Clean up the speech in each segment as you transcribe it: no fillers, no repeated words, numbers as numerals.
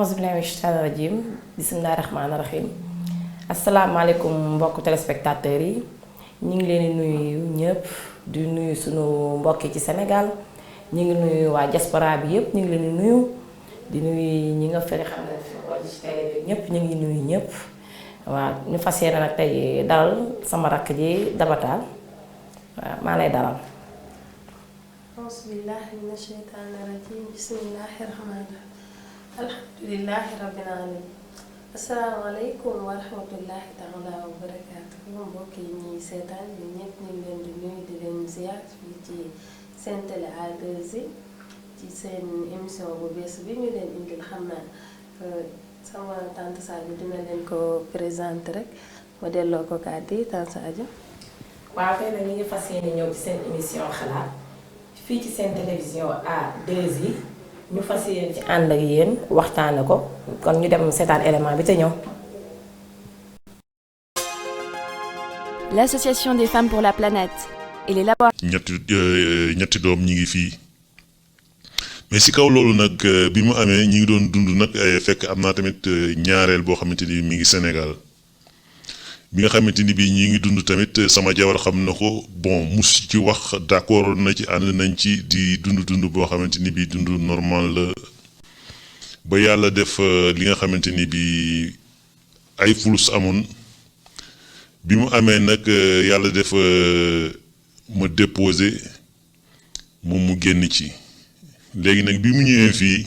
auzu billaahi mina shaytaani rajiim bismillaahi rahmaani rahiim asalaamaaleykum mbokku téléspectateurs yi ñu ngi leen di nuyu ñëpp di nuyu sunu mbokk yi ci Sénégal ñu ngi nuyu waa diaspora bi yëpp ñu ngi leen di nuyu ñi nga fexe xam ne ci télé bi ñëpp ñu ngi nuyu ñëpp waaw ñu fas yéene nag tey dalal sama rakk ji Daba Tall waaw maa lay dalal. auzu billaahi mina shaytaani rajiim bismillaahi rahmaani rahiim alhamdulillaahi rabbil aalamiin asalaamaaleykum wa rahmatullaahi taala wa barakaatu mbokk yi ñuy seetaan ñun ñëpp ñu ngi leen di nuyu di leen ziar fii ci seen télé A2I ci seen émission bu bees bi ñu leen indil xam naa sama tante Sadio dina leen ko présenté rek ma delloo ko kàddu yi tante Sadio. waaw tey nag ñu ngi fas yéene ñëw ci seen émission xalaat fii ci seen télévision A2I ñu fas yéene ci ànd ak yéen waxtaane ko kon ñu dem seetaan élément bi te ñëw. L'association des femmes pour la planète et les laboratoires. ñetti doom ñi ngi fii mais si kaw loolu nag bi mu amee ñi ngi doon dund nag fekk am naa tamit ñaareel boo xamante ni mi ngi Sénégal bi nga xamante ni bii ñi ngi dund tamit sama jabar xam na ko bon mus ci wax d'accord na ci ànd nañ ci di dund boo xamante ni bii dund normal la ba yàlla def li nga xamante ni bii ay fulus amoon bi mu amee nag yàlla def ma déposé moom mu génn ci léegi nag bi mu ñëwee fii.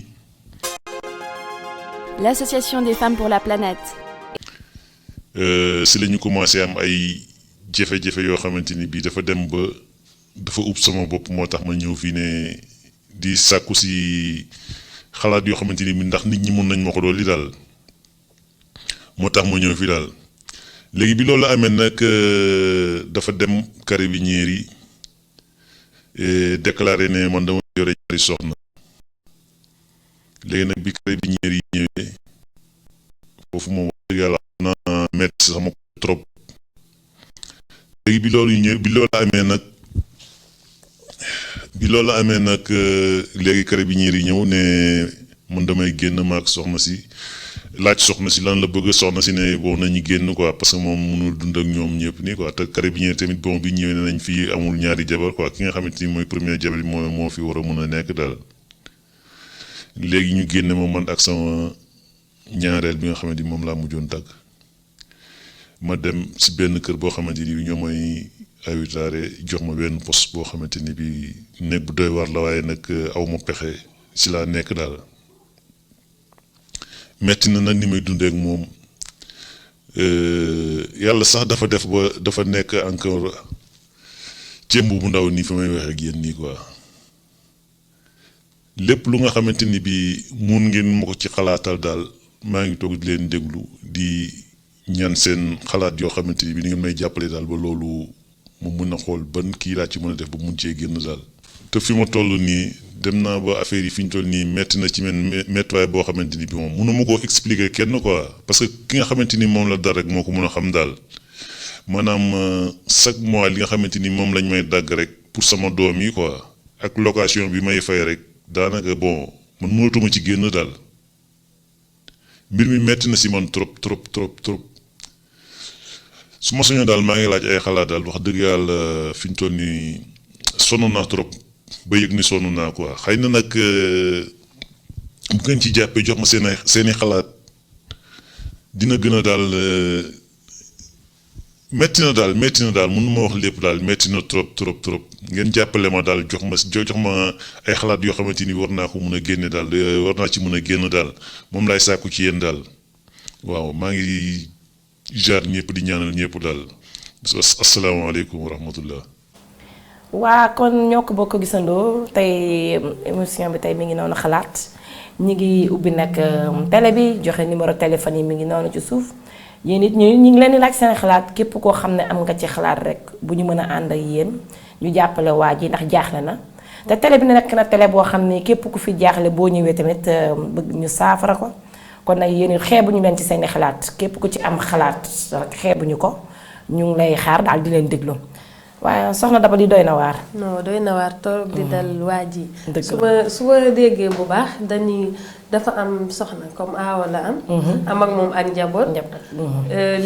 L'association des femmes pour la planète. si la ñu commencé am ay jafe-jafe yoo xamante ni bii dafa dem ba dafa ub sama bopp moo tax ma ñëw fii ne di sàkku si xalaat yoo xamante ni bii ndax nit ñi mun nañ ma ko doon li daal moo tax ma ñëw fii daal léegi bi loolu amee nag dafa dem carabinieri yi déclaré ne man dama yore ñaari soxna léegi nag bi carabinieri yi ñëwee foofu moom wax dëgg yàlla na metti sama trop léegi bi loolu amee nag léegi carabinieri yi ñëw ne man damay génn maak soxna si laaj soxna si lan la bëgg soxna si ne bon nañu génn quoi parce que moom mënul dund ak ñoom ñëpp nii quoi te carabinieri tamit bon bi ñëwee ne nañ fii amul ñaari jabar quoi ki nga xamante ni mooy premier jabar bi moo fi war a mun a nekk daal léegi ñu génne ma man ak sama ñaareel bi nga xamante ni moom laa mujjoon tàgg ma dem si benn kër boo xamante ni bi ñoo may awitaare jox ma benn poste boo xamante ni bi nekk bu doy war la waaye nag aw ma pexe si laa nekk daal metti na nag ni may dundee ak moom yàlla sax dafa def ba dafa nekk encore cëmb bu ndaw nii fa may waxee ak yéen nii quoi lépp lu nga xamante ni bi mun ngeen ma ko ci xalaatal daal maa ngi toog di leen déglu di ñaan seen xalaat yoo xamante ni bi ni ngeen may jàppale daal ba loolu mu mun a xool ban kii laa ci mën a def ba mun cee génn daal te fi ma toll nii dem naa ba affaire yi fi ñu toll nii metti na ci men méttiwaay boo xamante ni bi moom mënuma koo expliquer kenn quoi parce que ki nga xamante ni moom la dara rek moo ko mun a xam daal maanaam chaque mois li nga xamante ni moom lañ may dagg rek pour sama doom yi quoi ak location bi may fay rek daanaka bon man mënatuma ci génn daal mbir mi metti na si man trop su ma soñoon daal maa ngi laaj ay xalaat daal wax dëgg yàlla fi ñu toll nii sonn naa trop ba yëg ni sonn naa quoi xëy na nag bu ngeen ci jàppee jox ma seeni xalaat dina gën a daal metti na daal mënu ma wax lépp daal metti na trop ngeen jàppale ma daal jox ma ay xalaat yoo xamante ni war naa ko mun a génne daal war naa ci mun a génn daal moom laay sàkku ci yéen daal waaw maa ngi jaar ñëpp di ñaanal ñëpp daal asalaamaaleykum wa rahmatullah. waa kon ñoo ko bokk gisandoo tey émission bi tey mi ngi noonu xalaat ñi ngi ubbi nag télé bi joxe numéro téléphone yi mi ngi noonu ci suuf yéen it ñu ngi leen di laaj seen xalaat képp koo xam ne am nga ci xalaat rek bu ñu mën a ànd ak yéen ñu jàppale waa ji ndax jaaxle na te télé bi nekk na télé boo xam ne képp ku fi jaaxle boo ñëwee tamit bëgg ñu saafara ko kon nag yéen it xeebuñu leen ci seeni xalaat képp ku ci am xalaat rek xeebuñu ko ñu ngi lay xaar daal di leen déglu. waaye soxna Daba li doy na waar. non doy na waar torop di dal waa ji. dëgg su ma déggee bu baax dafa am soxna comme aawa la am ak moom ak njaboot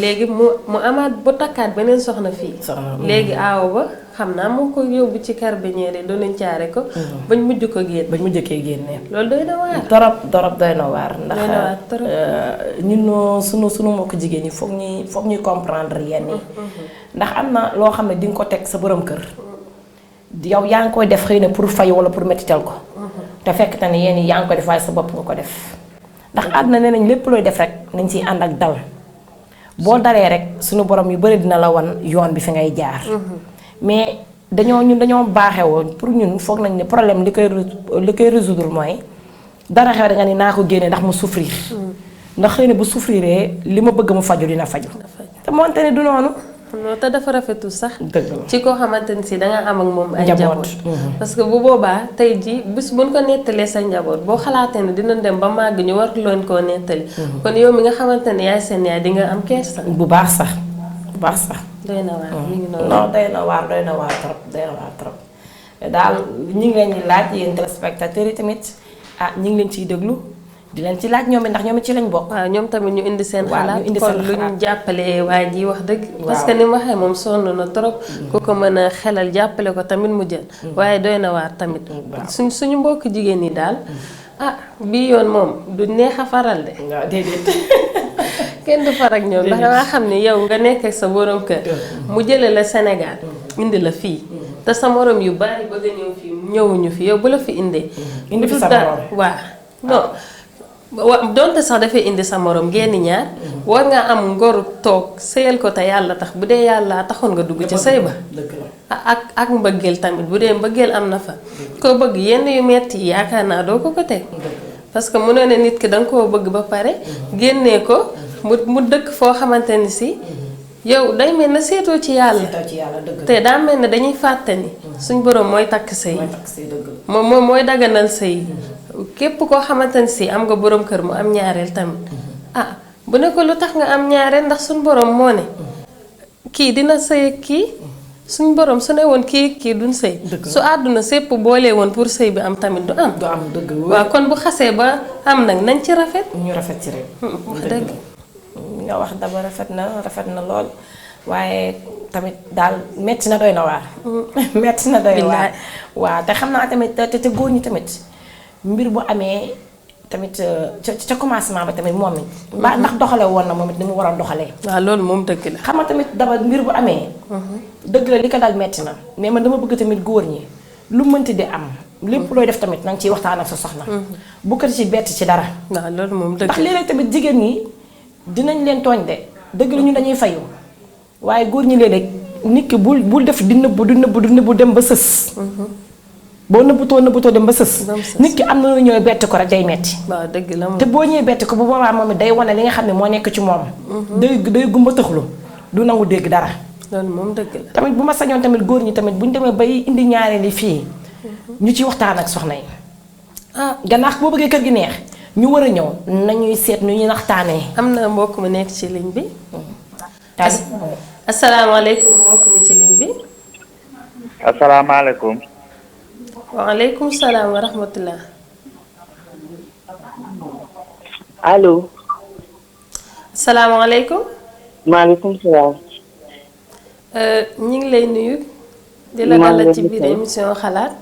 léegi mu amaat bu takkaat beneen soxna fii léegi aawa ba xam naa moo ko yóbbu ci carabinieri doonañ caare ko bañ mujj ko génn bañ mujj kee génne loolu doy na waar torop doy na waar ndax ñun sunu mbokk jigéen ñi foog ñuy comprendre yenn yi ndax am na loo xam ne di nga ko teg sa borom kër yow yaa ngi koy def xëy na pour fay wala pour mettital ko te fekk na ne yéen yaa ngi ko def waaye sa bopp nga ko def ndax àdduna nee nañ lépp looy def rek nañ ciy ànd ak dal boo dalee rek suñu borom yu bari dina la wan yoon bi fi ngay jaar mais dañoo baaxee woon pour ñun foog nañ ne problème li koy résoudre mooy dara xew da nga ni naa ko génne ndax mu souffrir ndax xëy na bu souffriree li ma bëgg mu faju dina faju te moonte ne du noonu non te dafa rafetul sax dëgg ci koo xamante ni si danga am ak moom ay njaboot parce que bu boobaa tey ji bis buñ ko nettalee sa njaboot boo xalaatee ne dina dem ba màgg ñu war loon koo nettali kon yow mi nga xamante ne yaay seen yaay di nga am kersa bu baax sax doy na waar mi ngi noonu non doy na waar trop daal ñu ngi leen di laaj yéen téléspectateurs yi tamit ñu ngi leen ciy déglu di leen ci laaj ñoom it ndax ñoom it ci lañ bokk. waaw ñoom tamit ñu indi seen xalaat kon lu ñu jàppale waa ji wax dëgg. parce que ni mu waxee moom sonn na trop. ku ko mën a xelal jàppale ko tamit mu jël. waaye doy na waar tamit. suñu mbokk jigéen ñi daal bii yoon moom du neex a faral de. waaw déedéet. kenn du far ak ñoom ndax damaa xam ne yow nga nekk ak sa borom kër. mu jëlee la Sénégal indi la fii. te sa morom yu bari bëgg a ñëw fii ñëwuñu fi yow bu la fi indee. indi fi sa morom waaw non. donte sax dafay indi sa morom génn ñaar war nga am ngoru toog sëyal ko te yàlla tax bu dee yàlla taxoon nga dugg ci sëy ba ak mbëggeel tamit bu dee mbëggeel am na fa koo bëgg yenn yu metti yi yaakaar naa doo ko teg parce que mënoo ne nit ki danga koo bëgg ba pare génnee ko mu dëkk foo xamante ni si yow day mel na seetoo ci yàlla te daa mel ne dañuy fàtte ni suñ borom mooy takk sëy moom mooy daganal sëy képp koo xamante ni si am nga borom kër mu am ñaareel tamit bu ne ko lu tax nga am ñaareel ndax suñ borom moo ne kii dina sëy kii suñ borom su ne woon kii duñ sëy su àdduna sépp boolee woon pour sëy bi am tamit du am dëgg waaw kon bu xasee ba am nag nañ ci rafet ñu rafet ci rek wax dëgg nga wax daba rafet na lool waaye tamit daal metti na doy na waar metti na doy na waar waaw te xam naa tamit te góor ñi tamit mbir bu amee tamit ca commencement ba tamit moom it ndax doxale woon na moom it ni mu war a doxalee waaw loolu moom dëgg la xam nga tamit daba mbir bu amee dëgg la li ko dal metti na mais man dama bëgg tamit góor ñi lu mënti di am lépp looy def tamit nanga ciy waxtaan ak sa soxna bu ko ci bett ci dara waaw loolu moom dëgg ndax léeg-léeg tamit jigéen ñi dinañ leen tooñ de dëgg la ñu dañuy fayu waaye góor ñi léeg-léeg nit ki bul def di nëbbu dem ba sës boo nëbbutoo dem ba sës nit ki am na lu ñëw bett ko rek day metti waaw dëgg la te boo ñëwee bett ko bu boobaa moom it day wane li nga xam ne moo nekk ci moom day gumba tëxlu du nangu dégg dara loolu moom dëgg la tamit bu ma sañoon tamit góor ñi tamit bu ñu demee bay indi ñaareeli fii ñu ci waxtaan ak soxna yi gannaaw boo bëggee kër gi neex ñu war a ñëw nañuy seet nu ñuy naxtaanee am na mbokk mu nekk ci ligne bi asalaamaaleykum mbokk mi ci ligne bi asalaamaaleykum waaleykum salaam wa rahmatullah allo asalaamaaleykum maaleykum salaam ñu ngi lay nuyu di la dalal ci biir émission xalaat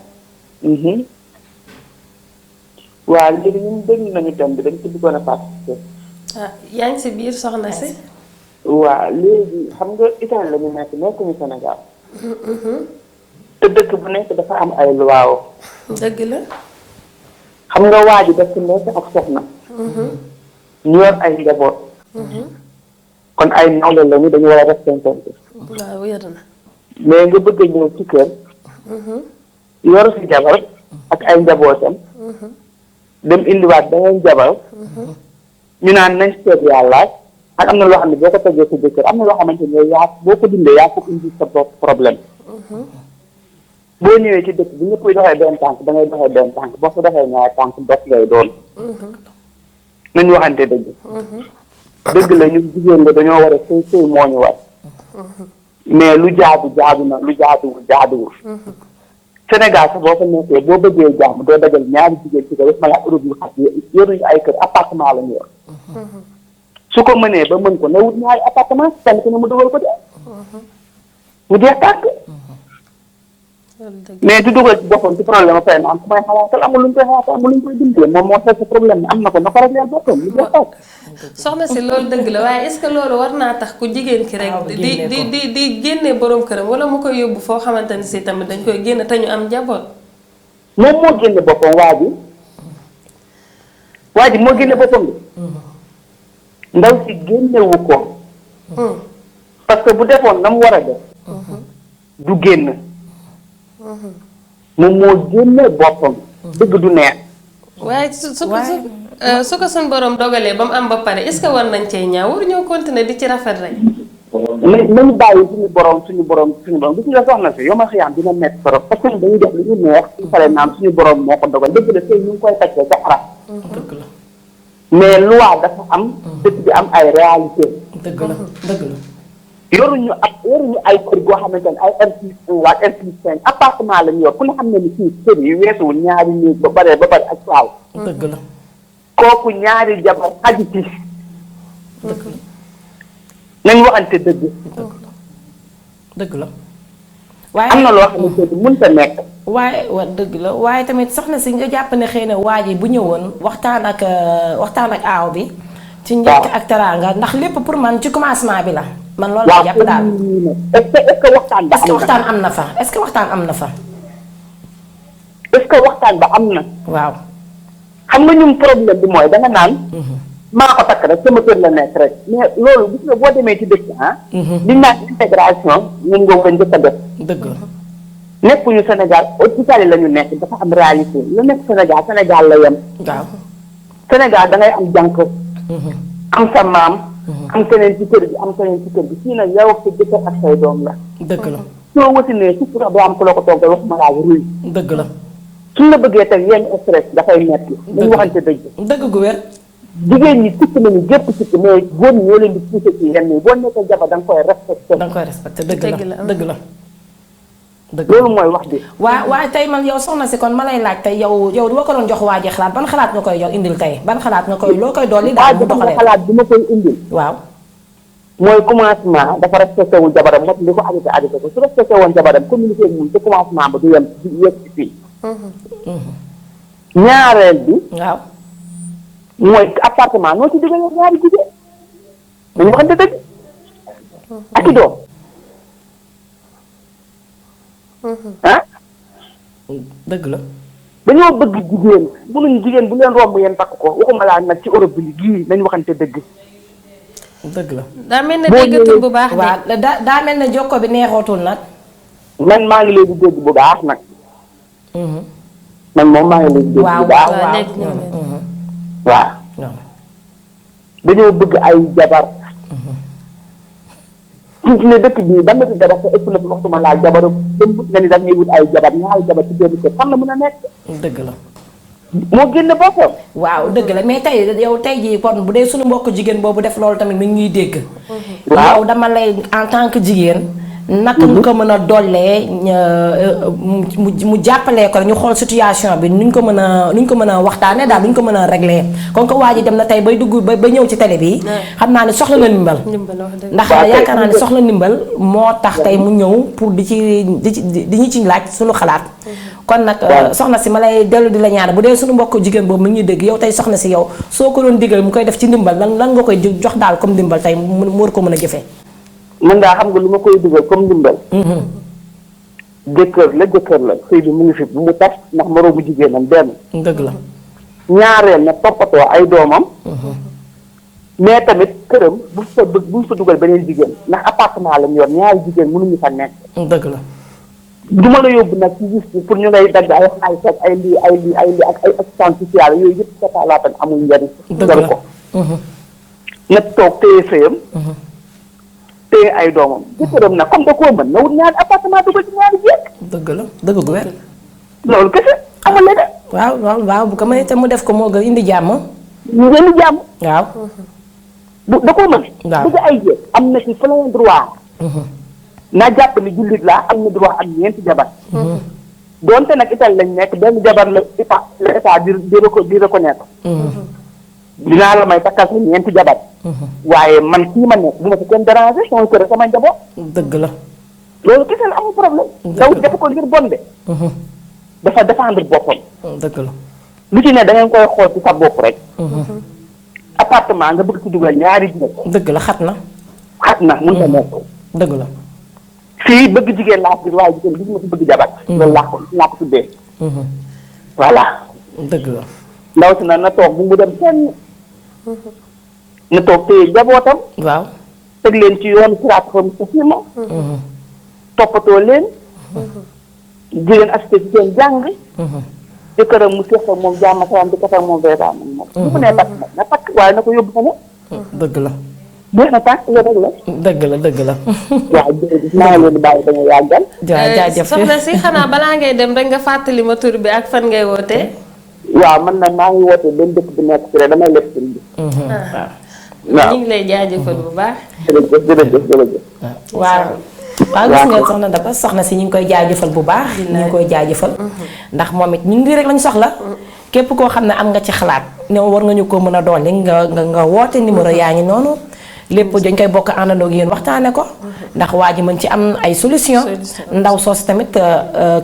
waaw léegi ñun déglu nañu thème bi dañ ci bëggoon a participer yaa ngi si biir soxna si waaw léegi xam nga Italie la ñu nekkuñu Sénégal te dëkk bu nekk dafa am ay luwaaw dëgg la xam nga waa ji daf ci nekk ak soxna ñu yor ay njaboot kon ay nawle lañu dañu war a respecté waaw wér na mais nga bëgg a ñëw ci kër yor si jabar ak ay njabootam dem indiwaat beneen jabar ñu naan nañ seet yàlla ak am na loo xam ne boo ko tegee sa jëkkër am na loo xamante ne yaa boo ko dundee yaa ko indi sa bopp problème boo ñëwee ci dëkk bi ñëpp doxee benn tànk da ngay doxee benn tànk boo ko doxee ñaari tànk dox ngay doon nañ waxante dëgg dëgg la ñu jigéen la dañoo war a sëy moo ñu war mais lu jaadu na lu jaaduwul Sénégal sax boo fa nekkee boo bëggee jàmm doo dajal ñaari jigéen ci kër ma laa Europe yu xat yi yoruñu ay kër appartement la ñu yor. su ko mënee ba mën ko na wut ñaari appartement kenn ku ne mu dugal ko de. mu jeex tàkk. mais du dugal ci boppam ci problème ba pare naan ku may xalaatal amul lu ñu koy xalaatal amul lu ñu koy dindee moom moo seet sa problème ne am na ko na ko réglé boppam lu jeex tàkk. soxna si loolu dëgg la waaye est-ce que loolu war naa tax ku jigéen ki rek di génne borom këram wala mu koy yóbbu foo xamante ni si tamit dañ koy génne te ñu am njaboot. moom moo génne boppam waa ji moo génne boppam bi ndaw si génnewu ko parce que bu defoon na mu war a def du génn moom moo génne boppam dëgg du neex waaye su ko suñ borom dogalee ba mu am ba pare est-ce que war nañ cee ñaaw war ñoo continuer di ci rafet rek. nañu bàyyi suñu borom gis nga soxna si yow ma xiyaam dina nekk trop parce que dañuy def lu ñu neex suñu paree naan suñu borom moo ko dogal dëgg la tey ñu ngi koy takkee ca xarab dëgg la mais loi dafa am dëkk bi am ay réalité dëgg la dëgg la. yoruñu ay kër goo xamante ne ay R+1 waa R+5 appartement lañu yor ku ne xam ne ni fii kër yi weesuwul ñaari néeg ba bare ak saaw dëgg la kooku ñaari jabar xaju ci dëgg la nañ waxante dëgg dëgg la. waaye am na loo xamante ni mënta nekk waaye wa dëgg la waaye tamit soxna si nga jàpp ne xëy na waa ji bu ñëwoon waxtaan ak aaw bi. ci njëkk ak teraanga ndax lépp pour man ci commencement bi la. man loolu la jàpp daal est-ce que waxtaan ba waxtaan am na fa est-ce que waxtaan am na fa. est-ce que waxtaan ba am na. waaw. xam nga ñun problème bi mooy danga naan. maa ko takk rek sama kër la nekk rek mais loolu gis nga boo demee ci dëkk li naan intégration ñun nga ko njëkk a def. dëgg la. nekkuñu Sénégal Italie la ñu nekk dafa am réalité lu nekk Sénégal la yem. waaw. Sénégal da ngay am jànk. am sa maam. am keneen ci kër gi am keneen ci kër gi fii nag yow ak sa jëkkër ak say doom la. dëgg la. soo wasinee surtout sax doo am ku la ko toggal waxuma laa ruy. dëgg la. suñ la bëggee teg yenn stress dafay metti. dañu waxante dëgg. dëgg gu wér. jigéen ñi sikk nañu gépp sikk mais góor ñi ñoo leen di poussé ci yenn yi boo nekkee jabar da nga koy respecté. da nga koy respecté dëgg la dëgg la. dëgg loolu mooy wax bi. waaye tey man yow soxna si kon ma lay laaj tey yow boo ko doon jox waa ji xalaat ban xalaat nga koy jox indil tey ban xalaat nga koy loo koy dolli daal bu doxalee xalaat bi ma koy indil. waaw. mooy commencement dafa respecté wu jabaram mot li ko arrêté ko su respecté woon jabaram communiqué ak moom te commencement ba du yem di yegg ci fii. ñaareel bi. waaw. mooy appartement noo ci digalee ñaari jigéen. dañu waxante dëgg. ak i doom. dëgg la. dañoo bëgg jigéen mënuñu jigéen bu leen romb yéen takk ko waxuma laa nag ci Europe bi gii nañu waxante dëgg. dëgg la. daa mel ne déggatul bu baax de. waaw daa mel ne jokko bi neexootul nag. man maa ngi leen di dégg bu baax nag. man moom maa ngi leen di dégg bu baax. waaw. dañoo bëgg ay jabar. gis ne dëkk bii da nga ci jabar sa ëpp na fi waxtuma laa jabaru dem nga ni da ngay wut ay jabar ñaari jabar ci benn kër fan la mën a nekk. dëgg la. moo génn boppam. waaw dëgg la mais tey yow tey jii kon bu dee suñu mbokk jigéen boobu def loolu tamit mi ngi ñuy dégg. waaw yow dama lay en tant que jigéen. naka ñu ko mën a dollee mu jàppalee ko ñu xool situation bi nuñ ko mën a waxtaanee daal nuñ ko mën a réglé kon ko waa ji dem na tey bay dugg ba ñëw ci télé bi. xam naa ne soxla na ndimbal. ndax yaakaar naa ne soxla ndimbal moo tax tey mu ñëw pour di ñu ci laaj suñu xalaat. kon nag soxna si ma lay dellu di la ñaan bu dee suñu mbokk jigéen boobu mu ngi ñuy dégg yow tey soxna si yow soo ko doon digal mu koy def ci ndimbal lan nga koy jox daal comme ndimbal tey mu war ko mën a jëfee. mën ngaa xam nga lu ma koy dugal comme ndimbal. jëkkër la sëy bi mu ngi fi bu mu tas ndax moroomu jigéenam benn. dëgg la. ñaareel na toppatoo ay doomam. mais tamit këram bu fa dugal beneen jigéen ndax appartement lañ yor ñaari jigéen mënuñu fa nekk. dëgg la. du ma la yóbbu nag ci gis pour ñu ngay dagg ay xaalis ak ay lii ak ay assistance sociale yooyu yëpp sa laatan amul njariñ. dëgg la ko. na toog téye sëyam. téye ay doomam. jëkkëram nag comme da koo mën na wut ñaari appartement dugal ci ñaari jéeg. dëgg la dëgg gu wér. loolu kese amul leneen. waaw bu ko mënee te mu def ko moo gën indi jàmm. ñu indi jàmm. waaw. da koo mën. waaw bëgg ay jéeg am na ci plein droit. naa jàpp ni jullit laa am na droit am ñeenti jabar. donte nag Italie lañ nekk benn jabar la état di reconnaître. dinaa la may takkal sa ñeenti jabar. waaye man kii ma nekk bu ma fi kenn déranger sama kër sama njaboot. dëgg la. loolu kese la amul problème. ndaw si dafa ko ngir bon de. dafa défendre boppam. dëgg la. lu ci ne da ngeen koy xool ci sa bopp rek. appartement nga bëgg ci dugal ñaari nit. dëgg la xat na. xat na mun na nekk. dëgg la. fii bëgg jigéen laa fi waaye jigéen gis ma fi bëgg jabar. loolu laa ko tuddee. voilà. dëgg la. ndaw si na toog bu mu dem kenn. na toog téye njabootam. waaw. teg leen ci yoonu siraat fa mustaqima. toppatoo leen. jigéen assisté ci seen jàng. jëkkëram mu seq ak moom jàmm salaam di katal moom reetaan moom. bu mu nee takk nag na takk waaye na ko yóbbu fa ne. dëgg la. jeex na tàkk la rek la. dëgg la dëgg la. waaw jërëjëf maa ngi leen di bàyyi dañu yàggal. jaajëf soxna si xanaa balaa ngay dem rek nga fàttali ma tur bi ak fan ngay wootee. waaw man nag maa ngi wootee benn dëkk bi nekk ci rek damay leb sëriñ bi. waaw ñu ngi lay jaajëfal bu baax. jërëjëf. waaw gis nga soxna Daba soxna si ñu ngi koy jaajëfal bu baax. ñu ngi koy jaajëfal. ndax moom it ñun lii rek lañu soxla. képp koo xam ne am nga ci xalaat ne war nga ñu ko mën a dolli nga woote numéro yaa ngi noonu. lépp dañ koy bokk àndandoo ak yéen waxtaane ko. ndax waa ji mën ci am ay solution ndaw soos tamit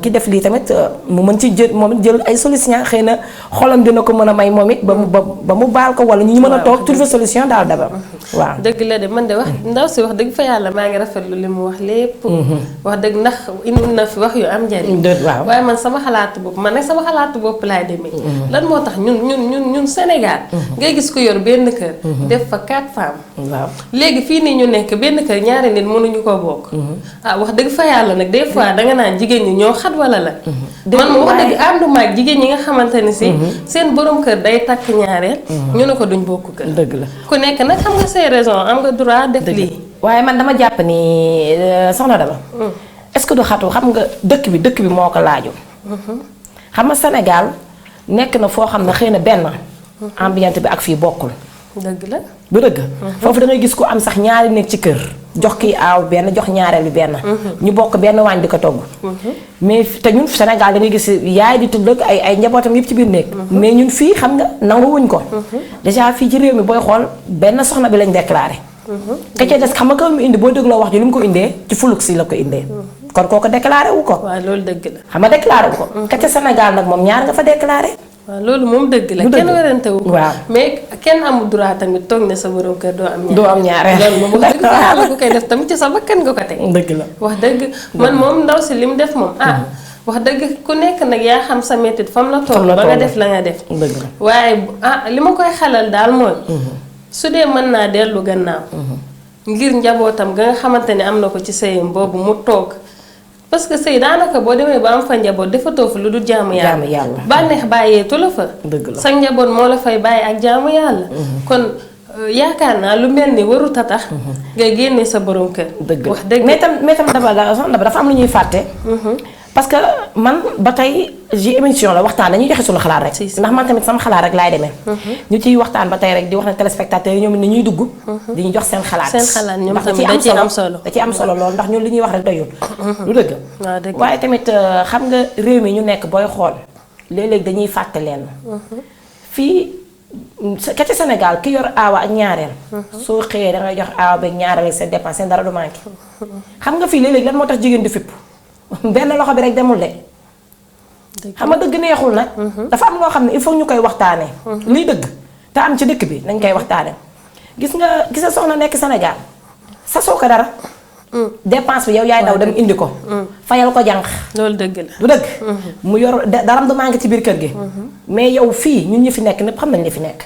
ki def lii tamit mu mën ci jël moom it jël ay solution xëy na xolam dina ko mën a may moom it ba mu baal ko wala ñu mën a toog trouver solution daal Daba waaw. dëgg la de man de wax ndaw si wax dëgg fa yàlla maa ngi rafetlu li mu wax lépp. wax dëgg ndax indi na fi wax yu am njariñ. waaw waaye man sama xalaatu bopp man nag sama xalaatu bopp laay demee. lan moo tax ñun Sénégal. ngay gis ko yor benn kër. def fa 4 femmes. waaw léegi fii nii ñu nekk benn kër ñaari nit mënuñu ko bokk. wax dëgg fa yàlla nag des fois danga naan jigéen ñi ñoo xat wala la. man moom wax dëgg ànduma ak jigéen ñi nga xamante ni si. seen borom kër day takk ñaareel. ñu ne ko duñ bokk kër. dëgg la ku nekk nag xam nga say raison am nga droit def lii. waaye man dama jàpp ni soxna Daba. est-ce que du xatu xam nga dëkk bi moo ko laajoo. xam nga Sénégal nekk na foo xam ne xëy na benn. ambiance bi ak fii bokkul. dëgg la. bu dëgg. foofu da ngay gis ko am sax ñaari nekk ci kër. jox kii aaw benn jox ñaareel bi benn. ñu bokk benn waañ di ko togg. mais te ñun Sénégal da ngay gis yaay di tudd ak ay njabootam yëpp ci biir néeg. mais ñun fii xam nga nanguwuñ ko. déjà fii ci réew mi booy xool benn soxna bi lañ déclaré. ka ca des xam nga ko mu indi boo dégloo wax ji lu mu ko indee ci fuluk si la ko indee. kon kooku déclaré wu ko. waaw loolu dëgg la. xam nga déclaré wu ko. ka ca Sénégal nag moom ñaar nga fa déclaré. waaw loolu moom dëgg la kenn werante wu ko. waaw mais kenn amul droit tamit toog ne sa borom kër doo am. doo am ñaareel loolu moom wax dëgg fa yàlla ku koy def tamit ci sa bakkan nga ko teg. dëgg la wax dëgg man moom ndaw si li mu def moom wax dëgg ku nekk nag yaa xam sa métit fam la toll ba nga def la nga def. dëgg la waaye li ma koy xelal daal mooy. su dee mën naa dellu gannaaw. ngir njabootam ga nga xamante ne am na ko ci sëyam boobu mu toog. parce que sëy daanaka boo demee ba am fa njaboot defatoo fa lu dul jaamu yàlla. bànneex bàyyeetu la fa. dëgg la sa njaboot moo la fay bàyyi ak jaamu yàlla. kon yaakaar naa lu mel ni warut a tax. ngay génne sa borom kër. dëgg wax dëgg mais tam dafa am lu ñuy fàtte. parce que man ba tey ji émission la waxtaan dañuy joxe suñu xalaat rek. ndax man tamit sama xalaat rek laay demee. ñu ciy waxtaan ba tey rek di wax ne téléspectateurs yi ñoom ni ñuy dugg. di ñu jox seen xalaat. seen xalaat ñoom tamit da ciy am solo da ciy am solo lool ndax ñun li ñuy wax rek doyul. lu dëgg. waaw dëgg waaye tamit xam nga réew mi ñu nekk booy xool léeg-léeg dañuy fàtte leen. fii ka ci Sénégal ki yor aawa ak ñaareel. soo xëyee dangay jox aawa beeg ñaareel ak seen dépense seen dara du manqué. xam nga fii léeg-léeg lan moo tax jigéen di fipp benn loxo bi rek demul de. xam nga dëgg neexul nag. dafa am loo xam ne il faut ñu koy waxtaanee. liy dëgg te am ci dëkk bi nañ koy waxtaanee. gis nga soxna nekk Sénégal sasoo ko dara. dépense bi yow yaay daw dem indi ko. fayal ko jànq. loolu dëgg la. du dëgg. mu yor daram du manqué ci biir kër gi. mais yow fii ñun ñi fi nekk ñépp xam nañ li fi nekk.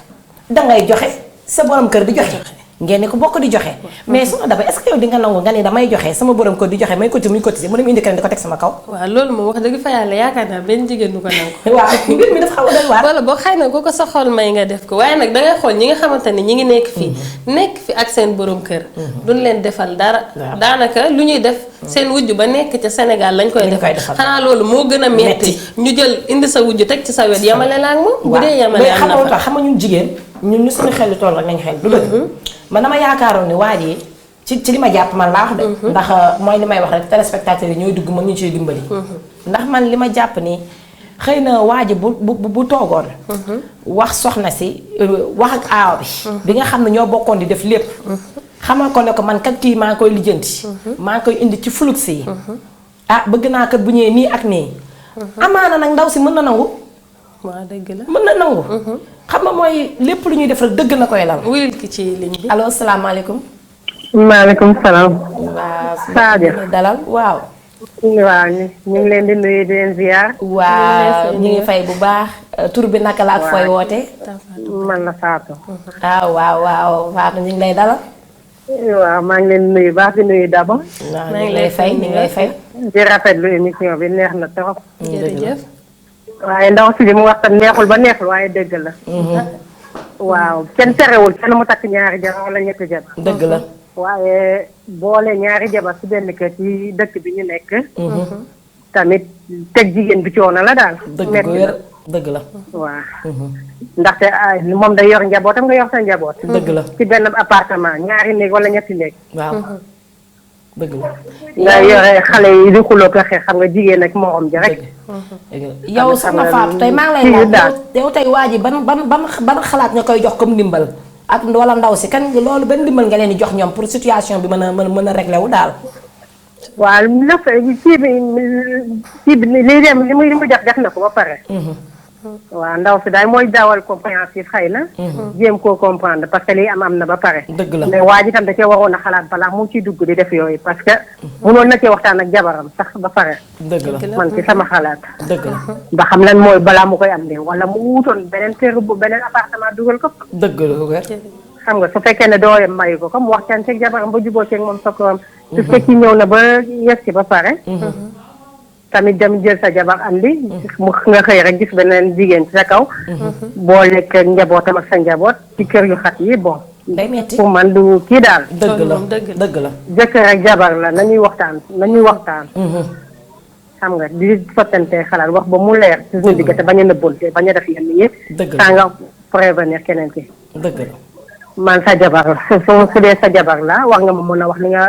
dangay joxe sa borom kër di joxe. ngeen ni ko bokk di joxe. mais soxna Daba est-ce que yow di nga nangu nga ni damay joxe sama borom kër di joxe may cotiser muy cotiser mu dem indi keneen di ko teg sama kaw. waaw loolu moom wax dëgg fa yàlla yaakaar naa benn jigéen du ko nangu. waaw mbir mi dafa xaw a doy waar. wala boo xëy na ku ko sa xol may nga def ko waaye nag dangay xool ñi nga xamante ni ñi ngi nekk fii. nekk fi ak seen borom kër. duñ leen defal dara. daanaka lu ñuy def. seen wujj ba nekk ca Sénégal lañ koy defal. xanaa loolu moo gën a metti ñu jël indi sa wujj teg ci sa wet yamale la ak moom. bu dee yamale am na fa xam nga ñun jigéen ñun ñu suñu xel tool rek nañ xel du dëgg. man dama yaakaaroon ni waa ji ci li ma jàpp man laa wax de. ndax mooy li may wax rek téléspectateurs yi ñooy dugg mën ñu ciy dimbali. ndax man li ma jàpp ni xëy na waa ji bu toogoon. wax soxna si wax ak aaw bi. bi nga xam ne ñoo bokkoon di def lépp. xamal ko ne ko man kat kii maa ngi koy lijjanti. maa ngi koy indi ci flux yi. ah bëgg naa kat bu ñëwee nii ak nii. amaana nag ndaw si mën na nangu. waaw dëgg la mën na nangu. xam nga mooy lépp lu ñuy def rek dëgg na koy lal. wuyul ki ci ligne bi. allo salaamaaleykum. maaleykum salaam. waaw Sadio dalal waaw. waaw ñu ngi leen di nuyu di leen ziar. waaw ñu ngi fay bu baax. tur bi naka la ak fooy woote. man la Fatou. waaw Fatou ñu ngi lay dalal. waaw maa ngi leen di nuyu baax di nuyu Daba. waaw ñu ngi lay fay ñu ngi lay fay. di rafetlu émission bi neex na trop. jërëjëf. waaye ndaw si li mu wax tam neexul ba neexul waaye dëgg la. waaw kenn terewul kenn mu takk ñaari jabar wala ñetti jabar. dëgg la. waaye boole ñaari jabar ci benn kër ci dëkk bi ñu nekk. tamit teg jigéen bi coono la daal. dëgg gu wér dëgg la. waaw. ndaxte moom day yor njabootam nga yor sa njaboot. dëgg la ci benn appartement ñaari néeg wala ñetti néeg. waaw dëgg la. nga yore xale yi di xuloo ko xeex xam nga jigéen ak morom ji rek. yow soxna Fatou tey maa ngi lay laaj yow tey waa ji ban xalaat nga koy jox comme ndimbal ak wala ndaw si kan loolu benn ndimbal nga leen di jox ñoom pour situation bi mën a réglé wu daal. waaw lépp kii bi li dem li mu def na ko ba pare. waaw ndaw si daal mooy daawal compréhensif xëy na. jéem koo comprendre parce que lii am na ba pare. dëgg la mais waa ji tam da cee waroon a xalaat balaa mu ciy dugg di def yooyu parce que mënoon na cee waxtaan ak jabaram sax ba pare. dëgg la man ci sama xalaat. dëgg la ba xam lan mooy balaa mu koy am de wala mu wutoon beneen kër bu beneen appartement dugal ko. dëgg la wér. xam nga su fekkee ne dooyam mayu ko comme waxtaan ceeg jabaram ba juboo ceeg moom sokkoom. su fekkee ñëw na ba yes ci ba pare. tamit dem jël sa jabar andi. mu nga xëy rek gis beneen jigéen ci sa kaw. boo lekk njabootam ak sa njaboot ci kër yu xat yi bon. day metti pour man du kii daal. dëgg la dëgg la. jëkkër ak jabar la nañuy waxtaan. xam nga di sottante xalaat wax ba mu leer. ci suñu diggante bañ a nëbbonte bañ a def yenn yi. dëgg la saa nga prévenir keneen ki. dëgg la. man sa jabar la su dee sa jabar la wax nga ma mën a wax li nga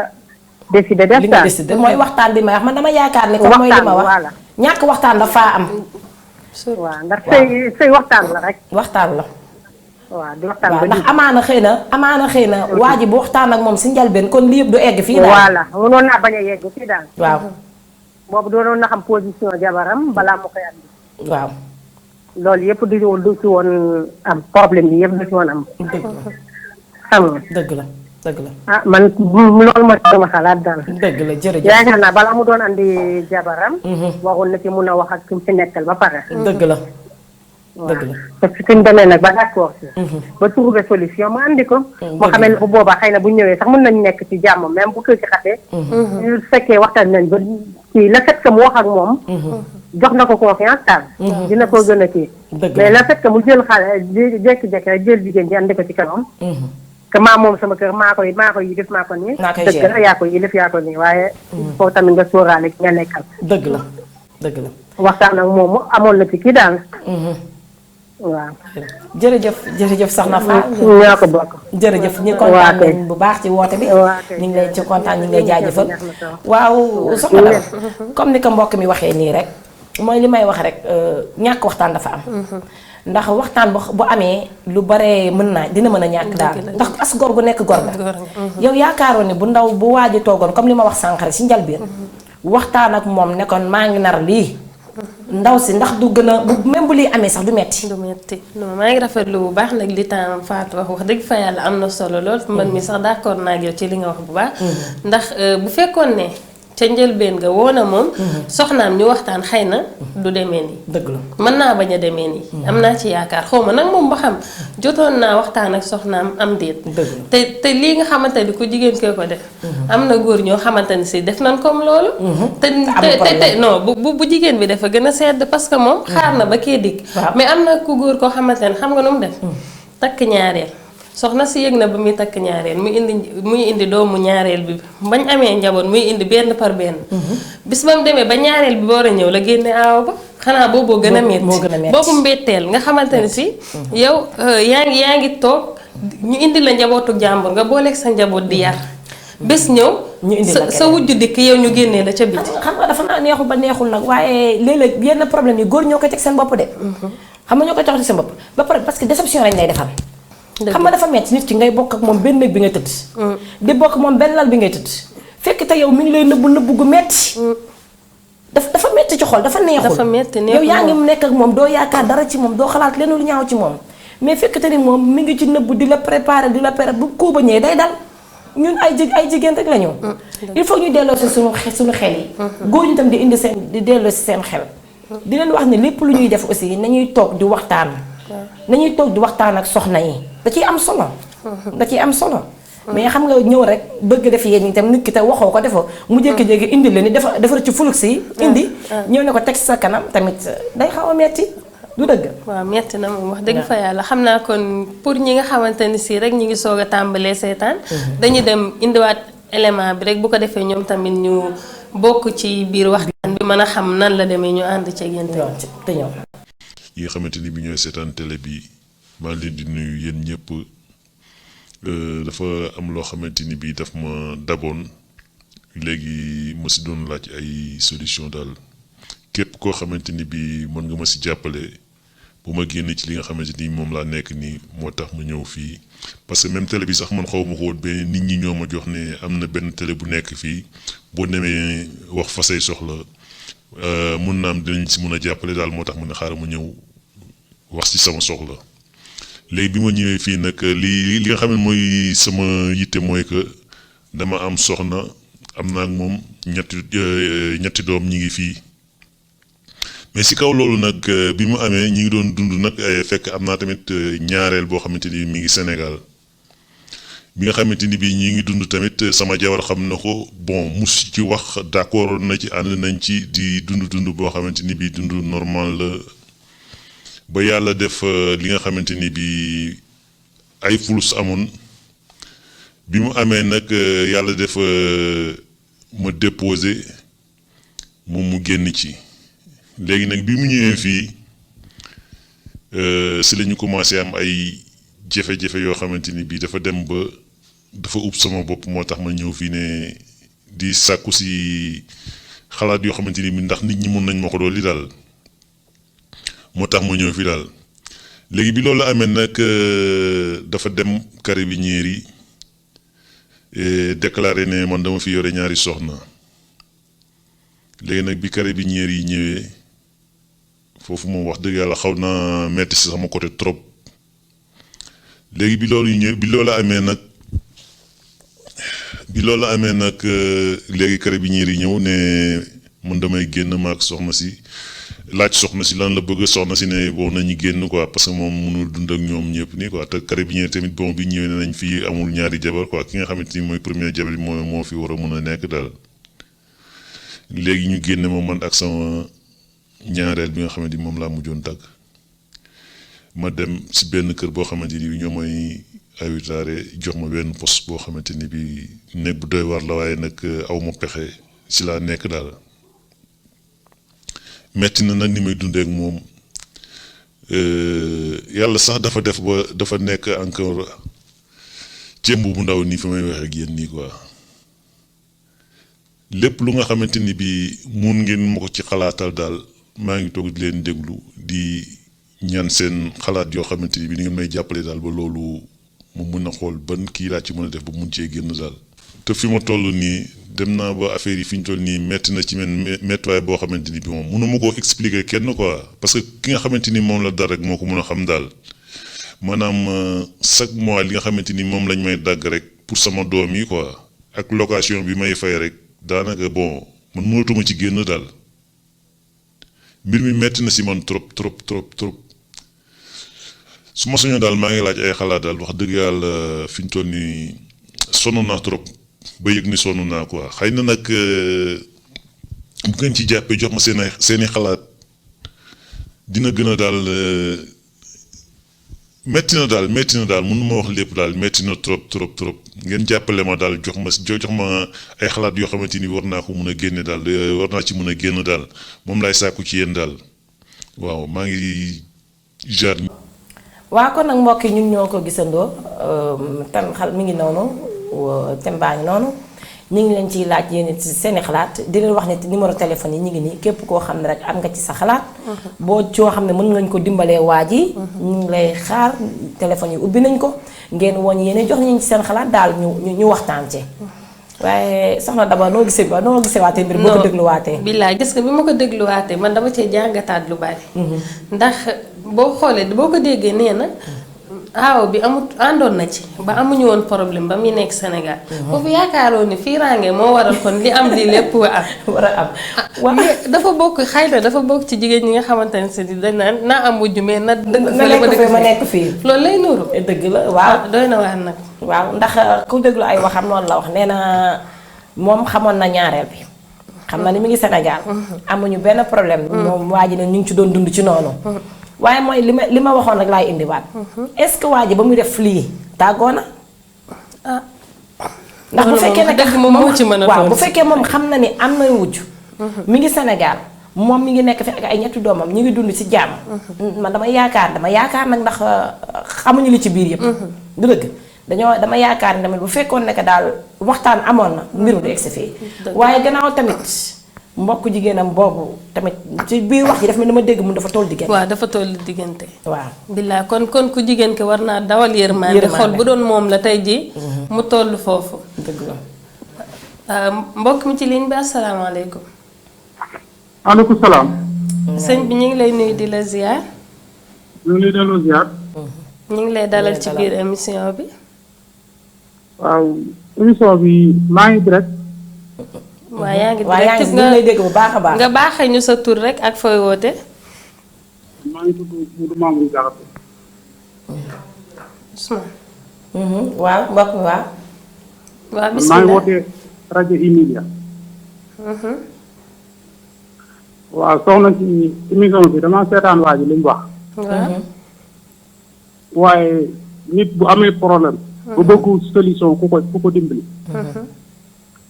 décidé def. li nga décidé mooy waxtaan bi may wax man dama yaakaar ne. comme mooy li ma wax voilà. ñàkk waxtaan dafa am. waaw ndax sëy waxtaan la rek. waxtaan la. waaw di waxtaan waaw ba ndax amaana xëy na waa ji bu waxtaan ak moom si njalbeen kon lii yëpp du egg fii daal. voilà mënoon naa bañ a yegg fii daal. waaw. boobu doonoon na xam position jabaram balaa mu koy andi. waaw. loolu yëpp du ci woon am problème bi yëpp du ci woon am. dëgg la xam nga. dëgg la dëgg la. ah man loolu mooy sama xalaat daal. dëgg la jërëjëf. yaakaar naa balaa mu doon andi jabaram. waxoon na ci mun a wax ak ki mu fi nekkal ba pare. dëgg la. dëgg la parce que suñ demee nag ba d'accord si. ba trouver solution mu andi ko. moo xamee ne bu boobaa xëy na bu ñëwee sax mën nañu nekk ci jàmm même bu kër ci xatee. su fekkee waxtaan nañ ba kii le fait que mu wax ak moom. jox na ko confiance daal. dina ko gën a kii. mais le fait que mu jël xale jékki-jékki rek jël jigéen ji andi ko ci kanam. que maa moom sama kër maa koy yilif maa ko nii. dëgg la yaa ko yilif yaa ko nii waaye. foofu tamit nga sóoraale ki nga nekkal. dëgg la dëgg la. waxtaan ak moom amoon na ci kii daal. waaw. jërëjëf soxna Fa. ñoo ko bokk. jërëjëf ñu kontaan nañ bu baax ci woote bi. ñu ngi lay ci kontaan ñu ngi lay jaajëfal. waaw soxna Daba comme ni ko mbokk mi waxee nii rek mooy li may wax rek ñàkk waxtaan dafa am. ndax waxtaan bu amee lu bare dina mën a ñàkk daal ndax as gor gu nekk gor la. yow yaakaaroon ni bu ndaw bu waaji toogoon comme li ma wax sànq rek si njalbeen waxtaan ak moom ne kon maa ngi nar lii. ndaw si ndax du gën a même bu lii amee sax du metti. du metti non maa ngi rafetlu bu baax nag li tam Fatou wax dëgg fa yàlla am na solo lool. man mi sax d'accord naa ak yow ci li nga wax bu baax. ndax bu fekkoon ne ca njëlbeen nga woon a moom. soxnaam ñu waxtaan xëy na du demee nii. dëgg la mën naa bañ a demee nii. am naa ci yaakaar xaw ma nag moom ba xam jotoon naa waxtaan ak soxnaam am déet. te lii nga xamante ni ku jigéen kee ko def. am na góor ñoo xamante ni si def nañ comme loolu. te non bu jigéen bi dafa gën a sedd parce que moom xaar na ba kee dikk. mais am na ku góor koo xamante ne xam nga nu mu def. takk ñaareel. soxna si yëg na ba muy takk ñaareel muy indi doomu ñaareel bi bañ amee njaboot muy indi benn par benn. bis ba mu demee ba ñaareel bi war a ñëw la génne aaw ba xanaa booboo gën a metti boobu mbetteel nga xamante ne si. yow yaa ngi toog ñu indi la njabootu jàmbur nga booleeg sa njaboot di yar. bés ñëw ñu indi la sa wujju dikk yow ñu génnee la ca biti. xam nga dafa naa neexul ba neexul nag waaye léeg-léeg yenn problème yi góor ñoo koy teg seen bopp de. xam nga ñoo koy teg seen bopp ba pare parce que déception lañ lay defal. xam nga dafa metti nit ki ngay bokk ak moom benn néeg bi ngay tëdd. di bokk moom benn lal bi ngay tëdd. fekk te yow mi ngi lay nëbbu gu metti. dafa metti ci xol dafa neexul. dafa metti yow yaa ngi nekk ak moom doo yaakaar dara ci moom doo xalaat lenn lu ñaaw ci moom mais fekk te ni moom mi ngi ci nëbbu di la préparer bu koo ba ñëwee day dal ñun ay jigéen rek la ñu. il faut ñu delloo si suñu xel yi. góor ñi tam di indi di delloo si seen xel. di leen wax ne lépp lu ñuy def aussi nañuy toog di waxtaan. nañuy toog di waxtaan ak soxna yi da ciy am solo. da ciy am solo. mais xam nga ñëw rek bëgg def yéen ñi tam nit ki te waxoo ko defoo mu jékki-jékki indi la ni defar ci fuluk si indi ñëw ne ko teg sa kanam tamit day xaw a metti du dëgg. waaw metti na moom wax dëgg fa yàlla xam naa kon pour ñi nga xamante ni si rek ñu ngi soog a tàmbalee seetaan. dañu dem indiwaat élément bi rek bu ko defee ñoom tamit ñu bokk ci biir waxtaan bi mën a xam nan la demee ñu ànd ci yéen te ñëw. yi nga xamante ni bi ñooy seetaan télé bi maa ngi leen di nuyu yéen ñëpp. dafa am loo xamante ni bii daf ma daboon léegi ma si doon laaj ay solution daal képp koo xamante ni bii mën nga ma si jàppale bu ma génn ci li nga xamante ni moom laa nekk nii moo tax ma ñëw fii parce que même télé bi sax man xaw ma ko woon ba nit ñi ñoo ma jox ne am na benn télé bu nekk fii boo demee wax fa say soxla mun naa am dinañ si mun a jàppale daal moo tax ma ne xaaral ma ñëw wax si sama soxla. léegi bi ma ñëwee fii nag li nga xam ne mooy sama yitte mooy que dama am soxna am naa ak moom ñetti doom ñi ngi fii mais si kaw loolu nag bi mu amee ñi ngi doon dund nag fekk am naa tamit ñaareel boo xamante ni mi ngi Sénégal bi nga xamante ni bii ñi ngi dund tamit sama jabar xam na ko bon mus ci wax d'accord na ci ànd nañ ci di dund boo xamante ni bii dund normal la. ba yàlla def li nga xamante ni bi ay fulus amoon bi mu amee nag yàlla def ma déposé moom mu génn ci léegi nag bi mu ñëwee fii si la ñu commencé am ay jafe-jafe yoo xamante ni bi dafa dem ba dafa ub sama bopp moo tax ma ñëw fii ne di sàkku si xalaat yoo xamante ni bi ndax nit ñi mun nañ ma ko doon li daal moo tax ma ñëw fi daal léegi bi loolu amee nag dafa dem carabinieri yi déclaré ne man dama fi yore ñaari soxna léegi nag bi carabinieri yi ñëwee foofu moom wax dëgg yàlla xaw na metti si sama côté trop léegi bi loolu amee nag léegi carabinieri yi ñëw ne man damay génn maak soxna si laaj soxna si lan la bëgg soxna si ne bon nañu génn quoi parce que moom mënul dund ak ñoom ñëpp nii quoi te carabinieri tamit bon bi ñëwee ne nañ fii amul ñaari jabar quoi ki nga xamante ni mooy premier jabar bi moo fi war a mun a nekk daal léegi ñu génne ma man ak sama ñaareel bi nga xamante ni moom laa mujjoon tàgg ma dem si benn kër boo xamante ni bi ñoo may awitaare jox ma benn poste boo xamante ni bi nekk bu doy war la waaye nag aw ma pexe si laa nekk daal metti na nag ni may dundee ak moom yàlla sax dafa def ba dafa nekk encore cëmb bu ndaw nii fi may wax ak yéen nii quoi lépp lu nga xamante ni bi mun ngeen ma ko ci xalaatal daal maa ngi toog di leen déglu di ñaan seen xalaat yoo xamante ni bi ni ngeen may jàppale daal ba loolu mu mun a xool ban kii laa ci mën a def ba mun cee génn daal. te fi ma toll nii dem naa ba affaire yi fi ñu toll nii metti na ci men méttiwaay boo xamante ni bi moom mënuma koo expliquer kenn quoi parce que ki nga xamante ni moom la dara rek moo ko mën a xam daal maanaam chaque mois li nga xamante ni moom lañ may dagg rek pour sama doom yi quoi ak location bi may fay rek daanaka bon man mënatuma ci génn daal mbir mi metti na si man trop trop trop trop su ma soñoon daal maa ngi laaj ay xalaat daal wax dëgg yàlla fi ñu toll nii sonn naa trop ba yëg ni sonn naa quoi xëy na nag bu ngeen ci jàppee jox ma seeni xalaat dina gën a daal metti na daal mënu ma wax lépp daal metti na trop trop trop ngeen jàppale ma daal jox ma ay xalaat yoo xamante ni war naa ko mun a génne daal war naa ci mun a génn daal moom laay sàkku ci yéen daal waaw maa ngi jaar. waa kon nag mbokk yi ñun ñoo ko gisandoo tam xal mi ngi noonu tem baa ngi noonu ñu ngi leen ciy laaj yéen it seeni xalaat di leen wax ne numéro téléphone yi ñu ngi nii képp koo xam ne rek am nga ci sa xalaat. boo coo xam ne mën ngañ ko dimbalee waa ji. ñu ngi lay xaar téléphone yi ubbi nañ ko ngeen woñ yéen jox nañ ci seen xalaat daal ñu waxtaan ci. waaye soxna Daba noo gisee waatee mbir boo ko dégluwaatee. billaay gis nga bi ma ko dégluwaatee man dama cee jàngataat lu bari. ndax boo xoolee boo ko déggee nee na. aaw bi àndoon na ci ba amuñu woon problème ba muy nekk Sénégal. foofu yaakaaroon ni fiiraange moo waral kon li am lii lépp war a am. dafa bokk xëy na dafa bokk ci jigéen ñi nga xamante ne si dañ naan naa am wujj mais na dëgg ma nekk fii loolu lay nuru. dëgg la waaw doy na waar nag. waaw ndax ku déglu ay waxam noonu la wax nee na moom xamoon na ñaareel bi. xam na ni mi ngi Sénégal. amuñu benn problème. moom waa ji ne ñu ngi ci doon dund ci noonu. waaye mooy li ma waxoon rek laay indiwaat. est-ce que waa ji ba muy def lii tàggoo na. ndax bu fekkee nag moom moo ci mën a waaw bu fekkee moom xam na ni am na wujj. mi ngi Sénégal moom mi ngi nekk fi ak ay ñetti doomam ñu ngi dund ci jàmm. man dama yaakaar nag ndax xamuñu li ci biir yëpp. du dëgg dama yaakaar ni tamit bu fekkoon ne que daal waxtaan amoon na mbiru du egsi fii. waaye gannaaw tamit. mbokk jigéenam boobu tamit ci biir wax ji daf dama dégg mun dafa toll diggante. waaw dafa toll diggante. waaw. billaay kon ku jigéen ki war naa dawal yërmande xool bu doon moom la tey jii. mu toll foofu. dëgg la. mbokk mi ci ligne bi asalaamaaleykum. maaleykum salaam. sëñ bi ñu ngi lay nuyu di la ziar. ñu ngi lay delloo ziar. ñu ngi lay dalal ci biir émission bi. waaw émission bi maa ngi direct. waaw yaa ngi direct nga lay dégg bu baax a baax. nga baaxee ñu sa tur rek ak fooy woote. maa ngi tudd Moudou Mamoun Diakhaté. waaw mbokk mi waaw. waaw bisimilah maa ngi wootee rajo Emilia. waaw soxna si émission bi dama seetaan waa ji li mu wax. waaw. waaye nit bu amee problème. bu bëgg solution ku ko dimbali.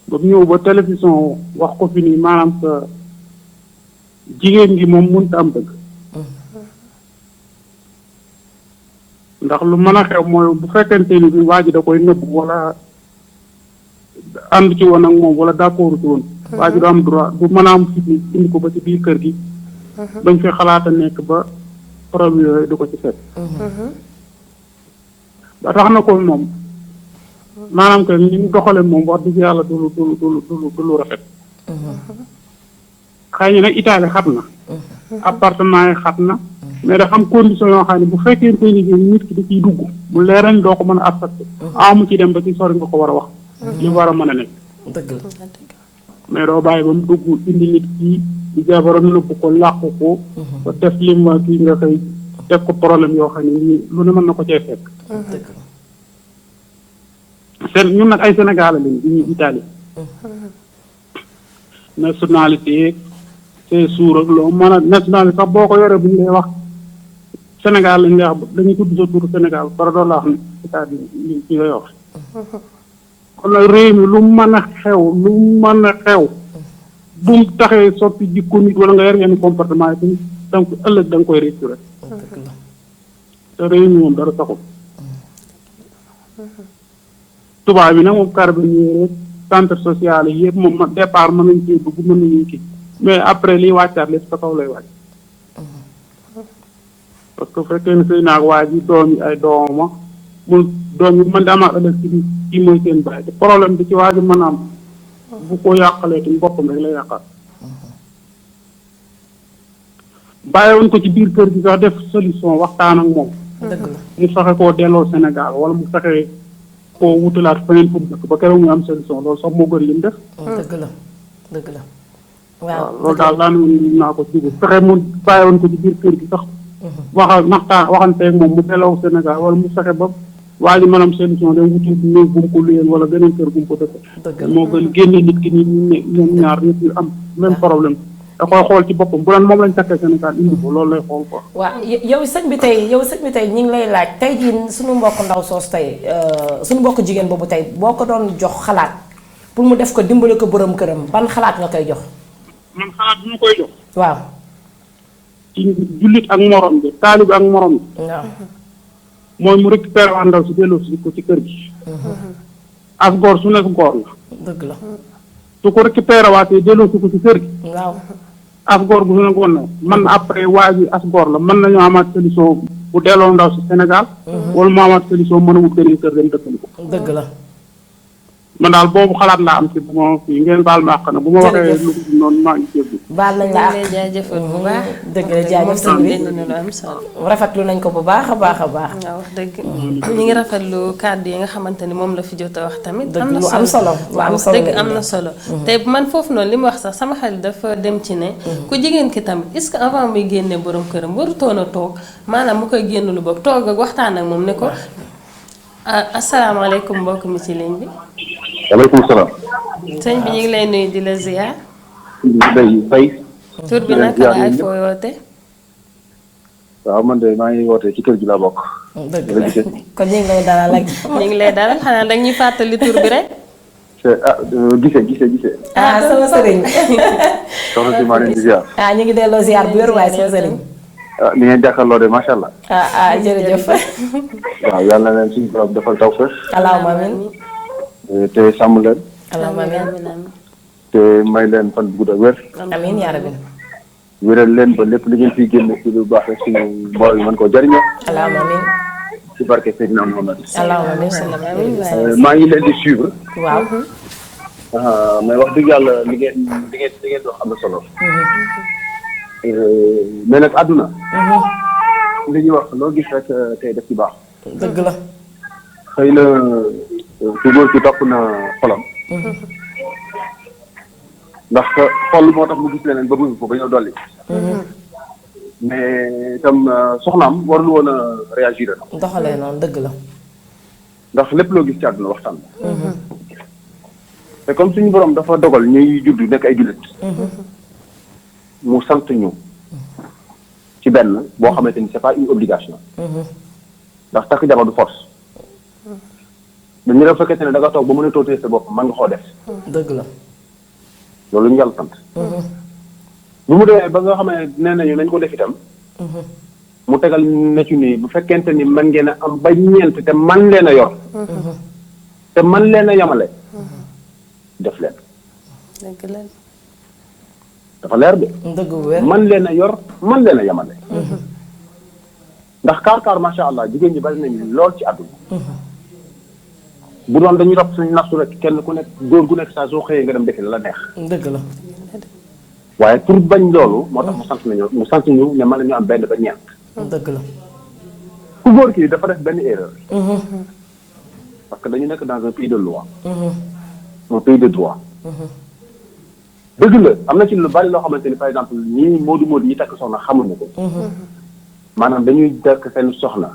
ba ñëw ba télévision wax ko fi nii maanaam sa jigéen gi moom mënut a am dëgg. ndax lu mën a xew mooy bu fekkente ni bi waa ji da koy nëbb wala ànd ci woon ak moom wala d'accord ci woon. waa ji du am droit du mën a am fit ni indi ko ba ci biir kër gi. bañ fi xalaat a nekk ba problème yooyu du ko ci fekk. ba tax na ko moom. maanaam que ni mu doxalee moom wax dëgg yàlla du lu rafet. xëy na nag Italie xat na. appartement yi xat na. mais dafa am condition yoo xam ne bu fekkente ni nit ki da ciy dugg. bu leerañ doo ko mën a accepté. amu ci dem ba ci sori nga ko war a wax. li war a mën a nekk. dëgg la. mais doo bàyyi ba mu dugg indi nit ki di jabaram nëbb ko làq ko. ba def lim waa kii nga xëy def ko problème yoo xam ne nii lu ne mën na ko cee fekk. ñun nag ay Sénégalais lañ di ñuy Italie. nationalité c'est suur ak loo mën a nationalité sax boo ko yoree bu ñu lay wax Sénégal lañ lay wax dañuy tudd sa tur Sénégal bara doon la wax ne c'est-à-dire li ngay wax. kon nag réew mi lu mën a xew bu mu taxee soppi jikko nit wala nga yor yenn comportement yi donc ëllëg da nga koy réccu rek. te réew mi moom dara saxul. tubaab bi nag moom carbonier rek centre social yi yëpp moom départ mën nañ cee dugg mën nañu kii mais après liy wàccaat lépp sa kaw lay wàcc. parce que fekkee ne sëy naag waa ji doom yi ay doomama mu doom yi mën di amaat ëllëg ci mooy seen bàyyi te problème bi ci waa ji mën a am bu ko yàqalee tamit boppam rek lay yàqaat. bàyyi woon ko ci biir kër gi sax def solution waxtaan ak moom. mu fexe koo delloo Sénégal wala mu fexe koo wutalaat feneen fu mu dëkk ba keroog mu am solution loolu sax moo gën li mu def. dëgg la dëgg la. waaw loolu daal daan naa ko jiwu fexe mu bàyyi woon ko ci biir kër gi sax. waxanteeg moom mu delloo Sénégal wala mu fexe ba waa ji maanaam solution day wuti néeg bu mu ko luyeel wala beneen kër bu mu ko dëkk. moo gën génne nit ki ni ñoom ñaar ñëpp ñu am même problème. da koy xool ci boppam bu doon moom lañ takkee Sénégal indi ko loolu lay xool quoi. waaw yow sëñ bi tey ñu ngi lay laaj tey jii suñu mbokk ndaw soos tey suñu mbokk jigéen boobu tey boo ko doon jox xalaat pour mu def ko dimbali ko borom këram ban xalaat nga koy jox. man xalaat bi ma koy jox. waaw. ci jullit ak morom bi taalib ak morom bi. waaw. mooy mu récupéré waa ndaw si delloo si ko ci kër gi. as góor su nekk góor la dëgg la. su ko récupéré waatee delloo si ko ci kër gi waaw. as góor bu su nekk woon na man na après waa ji as góor la mën nañu amaat solution bu delloo ndaw si Sénégal wala mu amaat solution mën a wut beneen kër dem dëkkali ko dëgg la. man daal boobu xalaat laa am ci bu ma fii ngeen baal ma àq na bu ma waxee lu dul noonu maa ngi jéggi baal nañ la ñu ak ngi lay jaajëfal bu baax. dëgg la jaajëf sëñ bi dégg na lu am solo. rafetlu nañ ko bu baax a baax a baax. waaw wax dëgg ñu ngi rafetlu kàddu yi nga xamante ni moom la fi jot a wax tamit. dëgg am na lu am solo lu am waaw solo dëgg la am na solo. te man foofu noonu li ma wax sax sama xel dafa dem ci ne. ku jigéen ki tamit est-ce que avant muy génne borom këram warutoon a toog maanaam mu koy génn lu boog toog ak waxtaan ak moom ne ko asalaamaaleykum mbokk mi ci ligne bi. waaleykum salaam. sëñ bi ñu ngi lay nuyu di la ziar. day fay. tur bi naka la ak foo woote. waaw man de maa ngi woote ci kër gi laa bokk. dëgg la kon ñu ngi lay dalal ak. ñu ngi lay dalal xanaa dañ ñuy fàttali tur bi rek. gise. sama sëriñ. soxna si maa leen di ziar. ñu ngi delloo ziar bu yor waaye sama sëriñ. li ngeen jàkkaarloo de macha allah. jërëjëf. waaw yàlla na leen suñu borom defal tawfeex. allahumma amiin. te sàmm leen. allahumma amiin. te may leen fan bu gudd ak wér. amiin yaa rabbi. wéral leen ba lépp li ngeen fiy génne ci lu baax rek suñu mbooloo yi mën koo jëriñoo. allahumma amiin. ci barke Seydina Muhammad. allahumma amiin. maa ngi leen di suivre. waaw. mais wax dëgg yàlla li ngeen wax am na solo. mais nag àdduna. li ñuy wax loo gis rek tey def ci baax. dëgg la. xëy na ku góor ki topp na xolam. ndax xol moo tax mu gis leneen ba bëgg ko ba ñëw dolli. mais itam soxnaam warul woon a réagir na. doxalee noonu dëgg la. ndax lépp loo gis ci àdduna waxtaan la. te comme suñu borom dafa dogal ñuy judd nekk ay jullit. mu sant ñu. ci benn boo xamante ni c'est pas une obligation. ndax takk jabar du force. dañu la fekkente ne da nga toog ba mën a tootee sa bopp mën nga koo def. dëgg la. loolu ñu yàlla sant. bu mu demee ba nga xam ne nee nañu nañ ko def itam. mu tegal na ci nii bu fekkente ni mën ngeen a am ba ñeent te man leen a yor. te man leen a yamale. def leen. dëgg la. dafa leer de. dëgg bu wér. man leen a yor man leen a yamale. ndax kaar macha allah jigéen ñi bari nañu lool ci àdduna. bu doon dañuy topp suñu nafsu rek kenn ku nekk góor gu nekk saa soo xëyee nga dem defi la neex. dëgg la. waaye pour bañ loolu moo tax mu sant ñu ne mën nañu am benn ba ñeent. dëgg la. ku góor kii dafa def benn erreur. parce que dañu nekk dans un pays de loi. un pays de droit. dëgg la am na ci lu bari loo xamante ni par exemple ñii moodu ñi takk soxna xamuñu ko. maanaam dañuy takk seen soxna.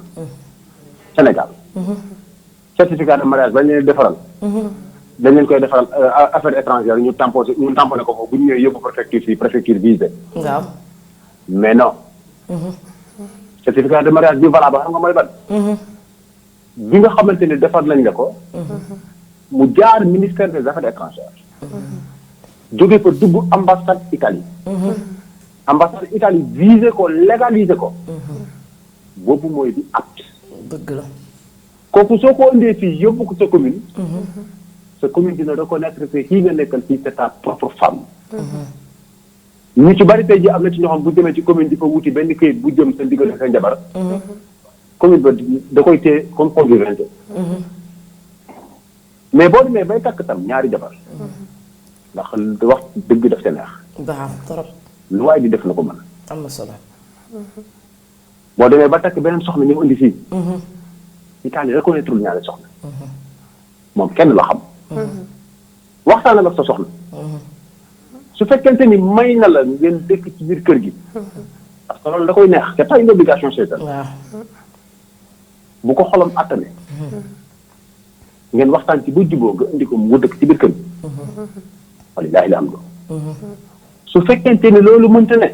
Sénégal. certificat de mariage bañ leen defaral. dañ leen koy defaral affaire étrangère ñu tamponné ko foofu bu ñu ñëwee yóbbu préfecture fii préfecture visée. waaw. mais non. certificat de mariage bi valable xam nga mooy ban. bi nga xamante ni defar nañ la ko. mu jaar ministère des affaires étrangères. jóge ko dugg ambassade Italie. ambassade Italie visé ko légalisé ko. boobu mooy di apte. dëgg la. kooku soo ko indee fii yóbbu ko sa commune. sa commune dina reconnaître que kii nga nekkal fii c'est ta propre femme. ñu ci bari tey ji am na ci ñoo xam bu demee ci commune di fa wuti benn këyit bu jëm sa diggante sa njabar. commune ba da koy téye comme convivialité. mais boo demee bay takk tam ñaari jabar. ndax wax dëgg daf seen neex. waaw trop. lu waay di def na ko mën. am na solo. boo demee ba takk beneen soxna ñu indi fii. Italie reconnaître ñaari soxna. moom kenn la xam. waxtaanal ak sa soxna. su fekkente ni may na la ngeen dëkk ci biir kër gi. parce que loolu da koy neex c'est pas une obligation chez elle. waaw. bu ko xolam attane. ngeen waxtaan ci ba juboo nga indi ko mu dëkk ci biir kër gi. wallaahi la am do su fekkente ni loolu mënta ne.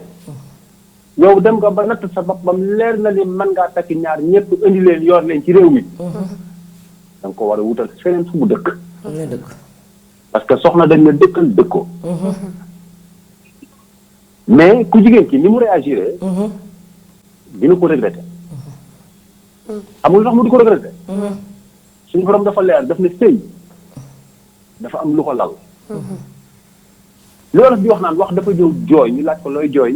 yow dem nga ba natt sa bopp bam leer na ni mën ngaa takki ñaar ñëpp indi leen yor leen ci réew mi. da nga ko war a wutal feneen fu mu dëkk. nga dëkk. parce que soxna dañ na dëkkal dëkkoo. mais ku jigéen ki ni mu réagiré. dina ko regretté. amul sax mu di ko regretté. suñu borom dafa leer daf ne sëy dafa am lu ko lal. loolu di wax naan wax dafa ñëw jooy ñu laaj ko looy jooy.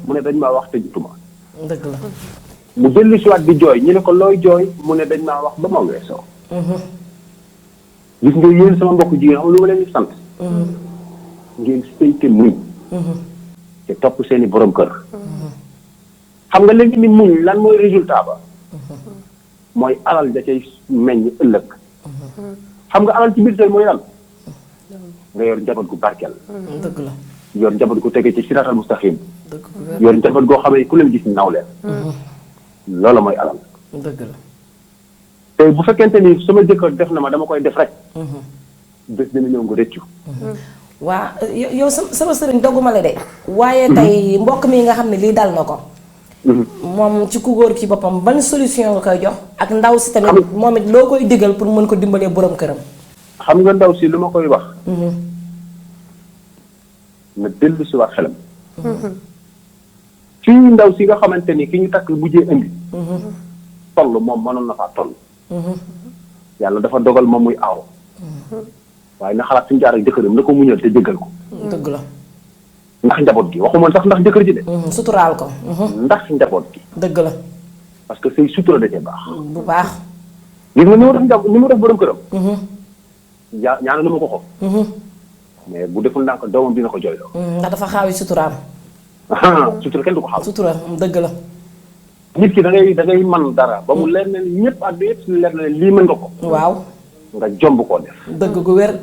mu ne dañ maa wax te jotuma. dëgg la. mu dellu si waat di jooy ñu ne ko looy jooy mu ne dañ maa wax ba ma weesoo. gis nga yéen sama mbokk jigéen xam lu ma leen di sant. ngeen sëy te muñ. te topp seeni borom kër. xam nga léegi ni muñ lan mooy résultat ba. mooy alal da cay meññ ëllëg. xam nga alal ci biir sëy mooy lan. nga yor njaboot gu barkeel. dëgg la. yor njaboot gu tege ci siraatal mustaqim. dëgg yor njaboot goo xam ne ku leen gis naw leen. loolu mooy alal. dëgg la. te bu fekkente ni sama jëkkër def na ma dama koy def rek. bés dina ñëw nga rëccu. waa yow sama sëriñ dogguma la de. waaye tey mbokk mi nga xam ne lii dal na ko. moom ci ku góor ki boppam ban solution nga koy jox ak ndaw si tamit moom it loo koy digal pour mën ko dimbalee borom këram. xam nga ndaw si lu ma koy wax. na dellu si waat xelam. fii ndaw si nga xamante ni ki ñu takk mujjee indi. toll moom mënoon na faa toll. yàlla dafa dogal moom muy aaw. waaye na xalaat fi mu jaar ak jëkkëram na ko muñal te jéggal ko. dëgg la. ndax njaboot gi waxumoon sax ndax jëkkër ji de. suturaal ko. ndax njaboot gi. dëgg la. parce que say sutura da cee baax. bu baax. gis nga ni mu def borom këram. ñaanu na ma ko ko. mais bu deful ndànk doomam dina ko jooyloo. ndax dafa xaawi suturaam. sutura kenn du ko xaw. sutura dëgg la. nit ki da ngay man dara ba mu leer na ni ñëpp àddu yëpp suñu leer na ne lii mën nga ko. waaw. nga jomb koo def. dëgg gu wér.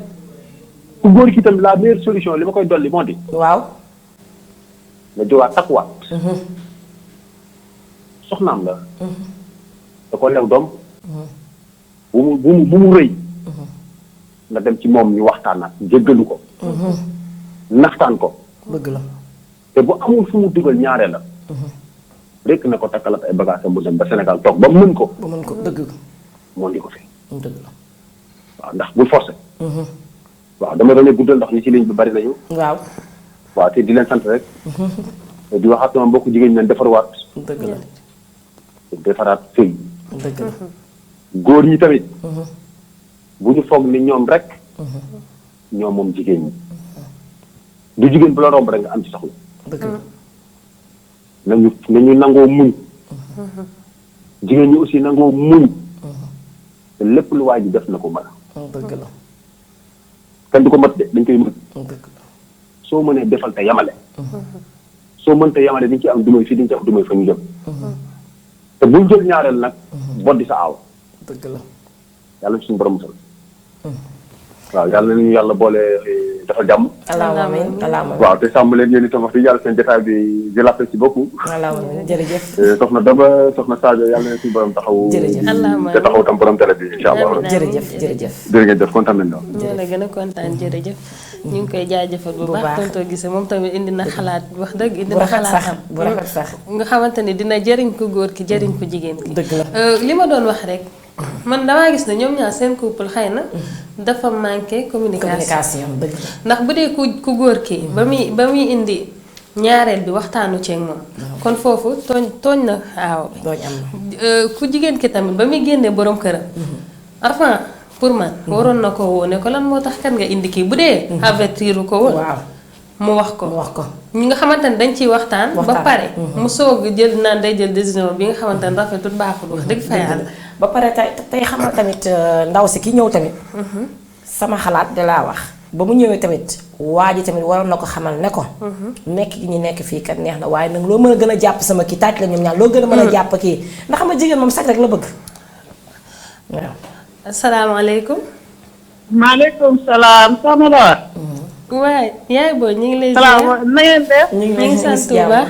ku góor ki itam la meilleure solution li ma koy dolli moo di. waaw. nga jógaat takkuwaat. soxnaam la. da ko lew doom. bu mu rëy. nga dem ci moom ñu waxtaanaat jéggalu ko. naxtaan ko. dëgg la. te bu amul fu mu dugal ñaareel la. rek na ko takkalat ay bagages mu dem ba Sénégal toog ba mën ko. ba mën ko dëgg. moo di ko fi. dëgg la. waaw ndax bul forcé. waaw dama doon guddal ndax ñi ci ligne bi bari nañu. waaw. waaw te di leen sant rek. di waxaat sama mbokku jigéen ñi leen defarwaat. dëgg la. defaraat sëy. dëgg la. góor ñi tamit. bu ñu foog ni ñoom rek. ñoom moom jigéen ñi. du jigéen bu la romb rek nga am ci soxla. dëgg la. nañu nangoo muñ. jigéen ñi aussi nangoo muñ. te lépp lu waa ji def na ko mën. dëgg la. kenn du ko mat de dañ koy mën. dëgg la. soo mënee defal te yamale. soo mënta yamale dañ ci am dumay fii dañ ci am dumay fa ñu jëm. te buñ jël ñaareel nag. boddi sa aaw. dëgg la. yàlla suñu borom musal. waaw yàlla nañu yàlla boole dafa jàmm. allahumma amiin allahumma amiin. waaw te sàmm leen yéen itam wax dëgg yàlla seen jotaay bi je l'apprécie beaucoup. allahumma amiin jërëjëf. soxna Daba soxna Sadio yàlla na suñu borom taxaw. jërëjëf te taxaw tam borom télé bi incha allah. jërëjëf jërëjëf. jërë ngeen jëf kontaan nañu ñoo la gën a kontaan jërëjëf. ñu ngi koy jaajëfal bu baax tonton Guissé moom tamit indi na xalaat wax dëgg indi na xalaatam bu rafet sax nga xamante ni dina jëriñ ko góor ki jëriñ ko jigéen ki. dëgg la. li ma doon wax rek man damaa gis ne ñoom ñaar seen couple xëy na dafa manqué communication. dëgg la. ndax bu dee ku góor ki ba muy indi ñaareel bi waxtaanu ceeg moom. kon foofu tooñ na aaw bi. tooñ am na. ku jigéen ki tamit ba muy génnee borom këram. avant pour man waroon na ko woo ne ko lan moo tax kan nga indi kii bu dee. avertiru ko woon. waaw mu wax ko. mu wax ko. ñi nga xamante ne dañ ciy waxtaan. ba pare mu soog jël naan day jël décision bi nga xamante ne rafetul baaxul wax dëgg fa yàlla. ba pare tey xamal tamit ndaw si ki ñëw tamit. sama xalaat de laa wax. ba mu ñëwee tamit waa ji tamit waroon na ko xamal ne ko. nekk gi ñu nekk fii kat neex na waaye nag loo mën a gën a jàpp sama kii taaj la ñoom ñaar loo gën a mën a jàpp kii ndax xam nga jigéen moom sax rek la bëgg waaw. asalaamaaleykum. maaleykum salaam soxna Ba. waay yaay booy ñu ngi lay. salaam na ngeen def. ñu ngi sant bu baax.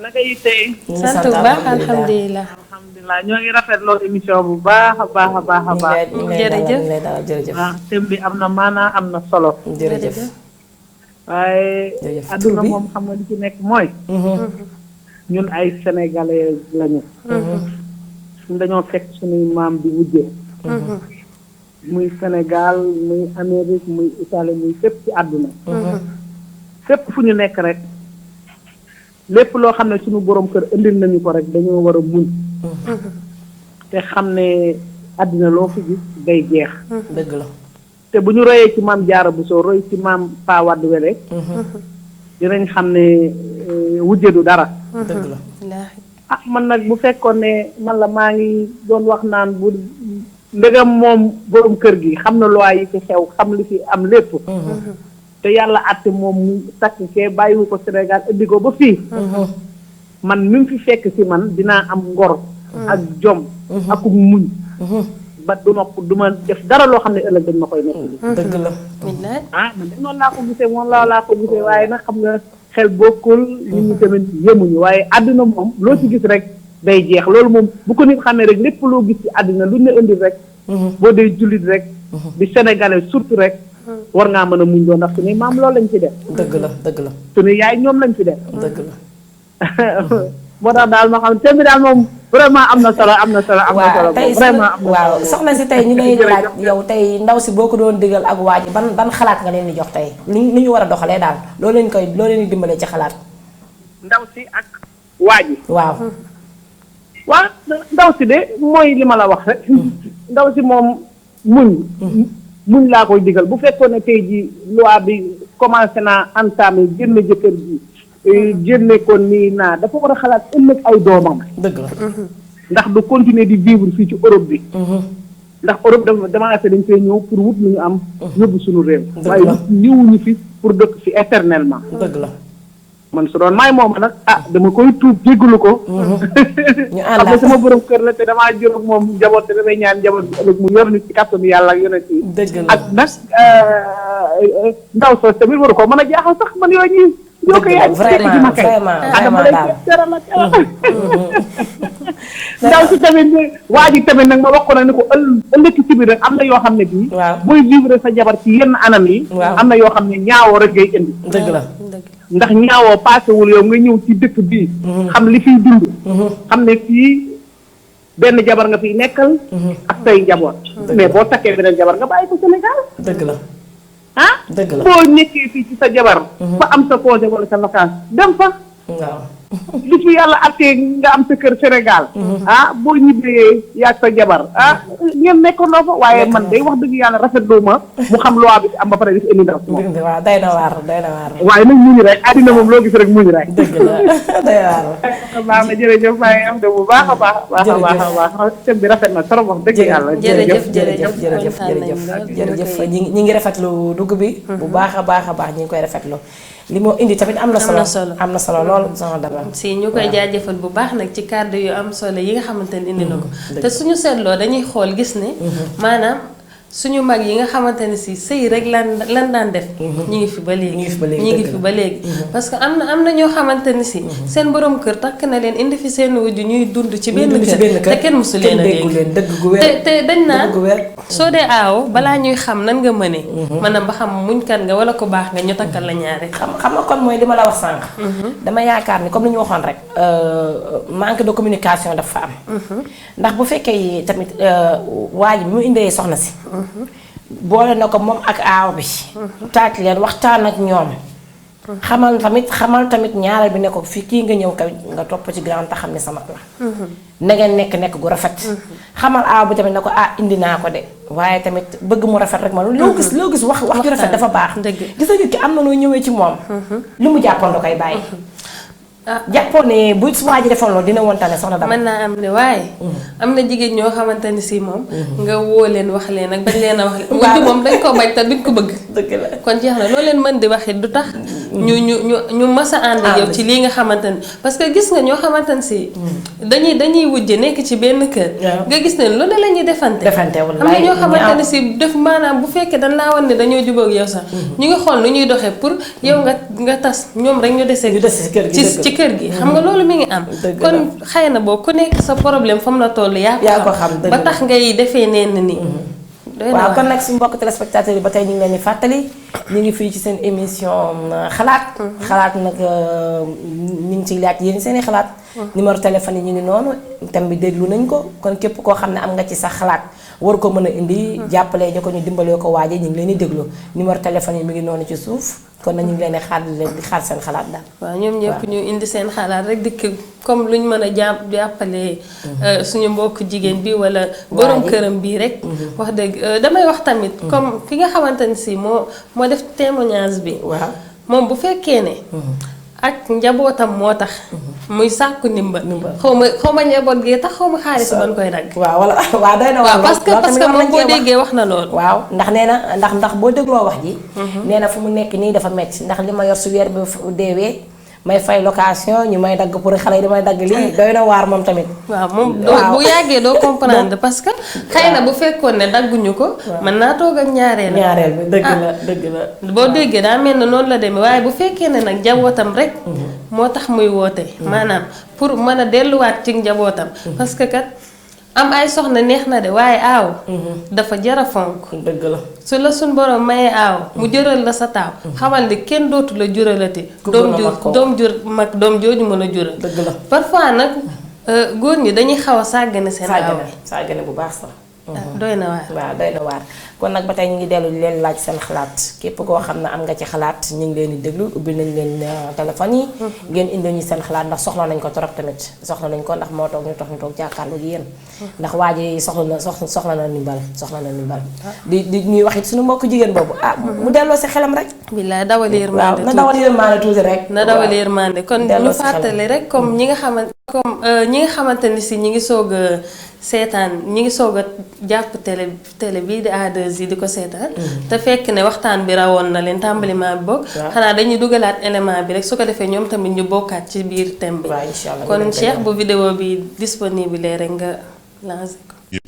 naka yi tey. sant bu baax alhamdulilah. alhamdulilah ñoo ngi rafetloo émission bu baax a baax a baax a baax. jërëjëf jërëjëf. waaw thème bi am na maanaa am na solo. jërëjëf. waaye. jërëjëf adduna moom xam nga li ci nekk mooy. ñun ay sénégalais lañu. ñun dañoo fekk suñuy maam di wujjee. muy Sénégal muy Amérique muy Italie muy fépp ci àdduna. fépp fu ñu nekk rek lépp loo xam ne suñu borom kër indil nañu ko rek dañoo war a muñ. te xam ne àddina loo fi gis day jeex. dëgg la. te bu ñu royee ci maam Jaara Buso roy ci maam Pa Wade Wele dinañ xam ne wujje du dara. dëgg la. ah man nag bu fekkoon ne man la maa ngi doon wax naan bu ndegam moom borom kër gi xam na loi yi fi xew xam li fi am lépp. te yàlla àtte moom mu takk kee bàyyiwu ko Sénégal indi ko ba fii. man mi fi fekk si man dinaa am ngor. ak jom. ak muñ. ba du ma def dara loo xam ne ëllëg dañ ma koy nekk. dëgg la. ah man de noonu laa ko gisee moom laa ko gisee waaye nag xam nga xel bokkul nit ñi tamit yemuñu waaye àddina moom loo ci gis rek day jeex loolu moom bu ko nit xamee rek lépp loo gis ci àddina lu ne indi rek. boo dee jullit rek. di sénégalais surtout rek. war ngaa mën a muñ doon ndax suñuy maam loolu lañ ci def. dëgg la dëgg la. suñuy yaay ñoom lañ ci def. dëgg la. moo tax daal ma xam thème bi daal moom vraiment am na solo am na solo. am na solo tey vraiment am na waaw soxna si tey ñu lay laaj yow tey ndaw si boo ko doon digal ak waa ji ban xalaat nga leen di jox tey ni ñu war a doxalee daal loo leen di dimbalee ci xalaat. ndaw si ak waa ji. waaw. waaw ndaw si de mooy li ma la wax rek. ndaw si moom muñ laa koy digal bu fekkoon ne tey ji loi bi commencé naa entamé génn jëkkër ji. génne ko nii naa dafa war a xalaat ëllëg ay doomam. dëgg la. ndax du continuer di vivre fii ci Europe bi. ndax Europe dafa dañ fee ñëw pour wut lu ñu am. yóbbu suñu réew. waaye ñëwuñu fi pour dëkk fi éternellement. dëgg la. man su doon maay moom nag dama koy tuub jéggalu ko. ñu àndaat xam nga sama borom kër la te damaa jël ak moom njaboot te damay ñaan njaboot bi ëllëg mu yor ni ci kàttanu yàlla ak yonent yi. dëgg la ak nag ndaw soos tamit waru ko mën a jaaxal sax man yooyu ñii. yoo ko yaay vraiment vraiment daal. ndaw si tamit waa ji tamit nag ma wax ko nag ni ko ëllëg ci biir rek am na yoo xam ne bii. waaw booy vivre sa jabar ci yenn anam yi. am na yoo xam ne ñaawoo rek ngay indi. dëgg la. ndax ñaawoo paasewul yow nga ñëw ci dëkk bii. xam li fiy dund. xam ne fii benn jabar nga fiy nekkal. ak say njaboot. mais boo takkee beneen jabar nga bàyyi ko Sénégal. dëgg la. dëgg la boo nekkee fii ci sa jabar. fa am sa congé wala sa vacance dem fa. waaw. li fi yàlla attee nga am sa kër Sénégal. boo ñibbee yaag sa jabar ngeen nekkandoo fa waaye man day wax dëgg yàlla rafetlu ma mu xam loi bi am ba pare def indi ndaw si moom. waaw day na waar day na waar. waaye nag muñu rek àddina moom loo gis rek muñu rek. dëgg la day waar. baax na jërëjëf maa ngi am de bu baax a baax. a baax thème bi rafet na trop wax dëgg yàlla. jërëjëf ñi ngi rafetlu dugg bi. bu baax a baax ñi ngi koy rafetlu. li moo indi tamit am na solo lool sama dara. si ñu koy jaajëfal bu baax nag ci kàddu yu am solo yi nga xamante ne indi na ko. te suñu seetloo dañuy xool gis ne. maanaam suñu mag yi nga xamante ne si sëy rek lan daan def. ñi ngi fi ba léegi ñi ngi fi ba léegi. parce que am na ñoo xamante ne si. seen borom kër takk na leen indi fi seen wujj ñuy dund ci benn kër te kenn mësu leen a dégg te dañ naan soo dee aaw balaa ñuy xam nan nga mëne. maanaam ba xam muñ kan nga wala ko baax nga ñu takkal la ñaari. xam nga kon mooy li ma la wax sànq. dama yaakaar ni comme li ñu waxoon rek manque de communication dafa am. ndax bu fekkee tamit waa ji bi mu indee soxna si. boole na ko moom ak aaw bi. taaj leen waxtaan ak ñoom. xamal tamit ñaareel bi ne ko fii kii nga ñëw kay nga topp ci grand ta xam ne sama la. na ngeen nekk gu rafet. xamal aaw bi tamit ne ko indi naa ko de waaye tamit bëgg mu rafet rek ma loo gis wax ju rafet dafa baax. gis nga nit ki am na noo ñëwee ci moom. lu mu jàppoon da koy bàyyi. jàppoon ne bu waa ji defoon loolu dina wontane soxna dama. mën naa am ne waaye. am na jigéen ñoo xamante ni si moom. nga woo leen wax leen ak bañ leen a wax leen. wujj moom dañ ko bañ te duñ ko bëgg. dëgg la kon jeex na loo leen mën di waxit du tax. ñu mas a ànd yow ci lii nga xamante ni parce que gis nga ñoo xamante ni si. dañuy wujje nekk ci benn kër. nga gis ne lu ne la ñuy defante. wala am na ñoo xamante ni si def maanaam bu fekkee dañ laa wan ne dañoo jubóog yow sax. ñu ngi xool nu ñuy doxee pour yow nga tas ñoom rek ñu desee. ci kër gi xam nga loolu mi ngi am. kon xëy na boo ku nekk sa problème fa mu la toll yaa ko xam ba tax ngay defee neen nii. waaw kon nag suñu mbokk téléspectateurs yi ba tey ñu ngi leen di fàttali ñu ngi fii ci seen émission xalaat. xalaat nag ñu ngi ciy laaj yéen seeni xalaat. numéro téléphone yi ñu ngi noonu thème bi déglu nañ ko kon képp koo xam ne am nga ci sa xalaat war ko mën a indi. jàppale ñu ko ñu dimbalee ko waaje ñu ngi leen di déglu numéro téléphone yi mi ngi noonu ci suuf kon nag ñu ngi leen di xaar seen xalaat daal. waaw ñoom ñëpp ñu indi seen xalaat rek dikk comme luñ mën a jàppale suñu mbokk jigéen bi wala borom këram bii rek. wax dëgg damay wax tamit. comme ki nga xamante ni si moo def témoignage bi. waaw moom bu fekkee ne. ak njabootam moo tax. muy sàkku ndimbal. xaw ma njaboot gee tax xaw ma xaalis ban koy dagg. waaw wala waaw doy na waar. parce que moom boo déggee wax na loolu. waaw ndax nee na ndax boo dégloo wax ji. nee na fu mu nekk nii dafa metti ndax li ma yor su weer bi deewee may fay location ñu may dagg pour xale yi damay dagg lii doy na waar moom tamit. waaw moom bu yàggee doo comprendre parce que xëy na bu fekkoon ne dagguñu ko. mën naa toog ak ñaareel bi dëgg la. boo déggee daa mel ne noonu la demee waaye bu fekkee ne nag njabootam rek. moo tax muy woote. maanaam pour mën a delluwaat ci njabootam. parce que kat am ay soxna neex na de waaye aaw. dafa jara fonk. dëgg la su la suñ borom mayee aaw mu jëral la sa taaw. xamal ni kenn dootu la juralati. doom jooju mën a jural. dëgg la parfois nag góor ñi dañuy xaw a sàggane seen aaw. sàggane bu baax sax. doy na waar. waaw doy na waar kon nag ba tey ñu ngi dellu di leen laaj seen xalaat képp koo xam ne am nga ci xalaat ñu ngi leen di déglu ubbi nañ leen téléphone yi. ngeen indi ñu seen xalaat ndax soxla nañ ko trop tamit soxla nañ ko ndax moo toog ñu toog jàkkaarloo gi yéen. ndax waa ji soxla na ndimbal di ñuy wax it suñu mbokk jigéen boobu mu delloo si xelam rek. billaay dawal yërmande na dawal yërmande tuuti rek. na dawal yërmande kon ñu fàttali rek comme ñi nga xamante ni si ñi ngi soog a seetaan ñi ngi soog a jàpp télé bii di A2 yi di ko seetaan. te fekk ne waxtaan bi rawoon na leen tàmbaliment bi bokk. xanaa dañuy dugalaat élément bi rek su ko defee ñoom tamit ñu bokkaat ci biir thème bi. kon Cheikh bu vidéo bi disponible rek nga lancé ko. ñëpp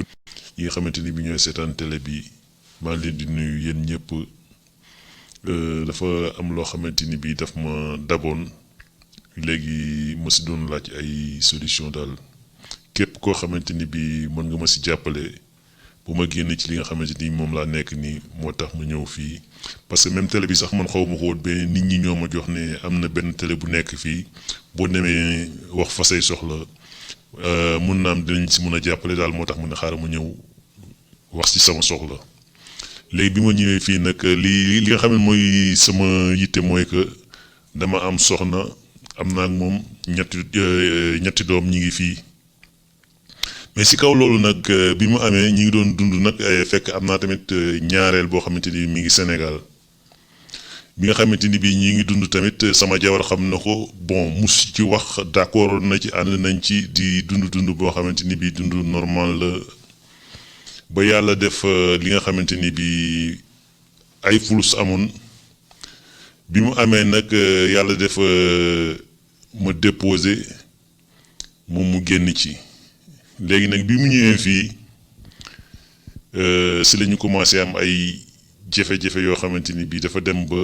yi nga xamante ni bi ñooy seetaan télé bi maa ngi leen di nuyu yéen ñëpp dafa am loo xamante ni bi daf ma daboon léegi ma si doon laaj ay solution daal. képp koo xamante ni bi mën nga ma si jàppale bu ma génn ci li nga xamante ni moom laa nekk nii moo tax ma ñëw fii parce que même télé bi sax man xaw ma ko woon ba nit ñi ñoo ma jox ne am na benn télé bu nekk fii boo demee wax fa say soxla mun na am dinañ si mun a jàppale daal moo tax mu ne xaaral ma ñëw wax ci sama soxla léegi bi ma ñëwee fii nag li nga xam ne mooy sama yitte mooy que dama am soxna am naa ak moom ñetti doom ñi ngi fii. mais si kaw loolu nag bi mu amee ñi ngi doon dund nag fekk am naa tamit ñaareel boo xamante ni mi ngi Sénégal bi nga xamante ni bii ñi ngi dund tamit sama jabar xam na ko bon mus ci wax d'accord na ci ànd nañ ci di dund boo xamante ni bii dund normal la ba yàlla def li nga xamante ni bii ay fulus amoon bi mu amee nag yàlla def ma déposé moom mu génn ci. léegi nag bi mu ñëwee fii si la ñu commencé am ay jafe-jafe yoo xamante ni bii dafa dem ba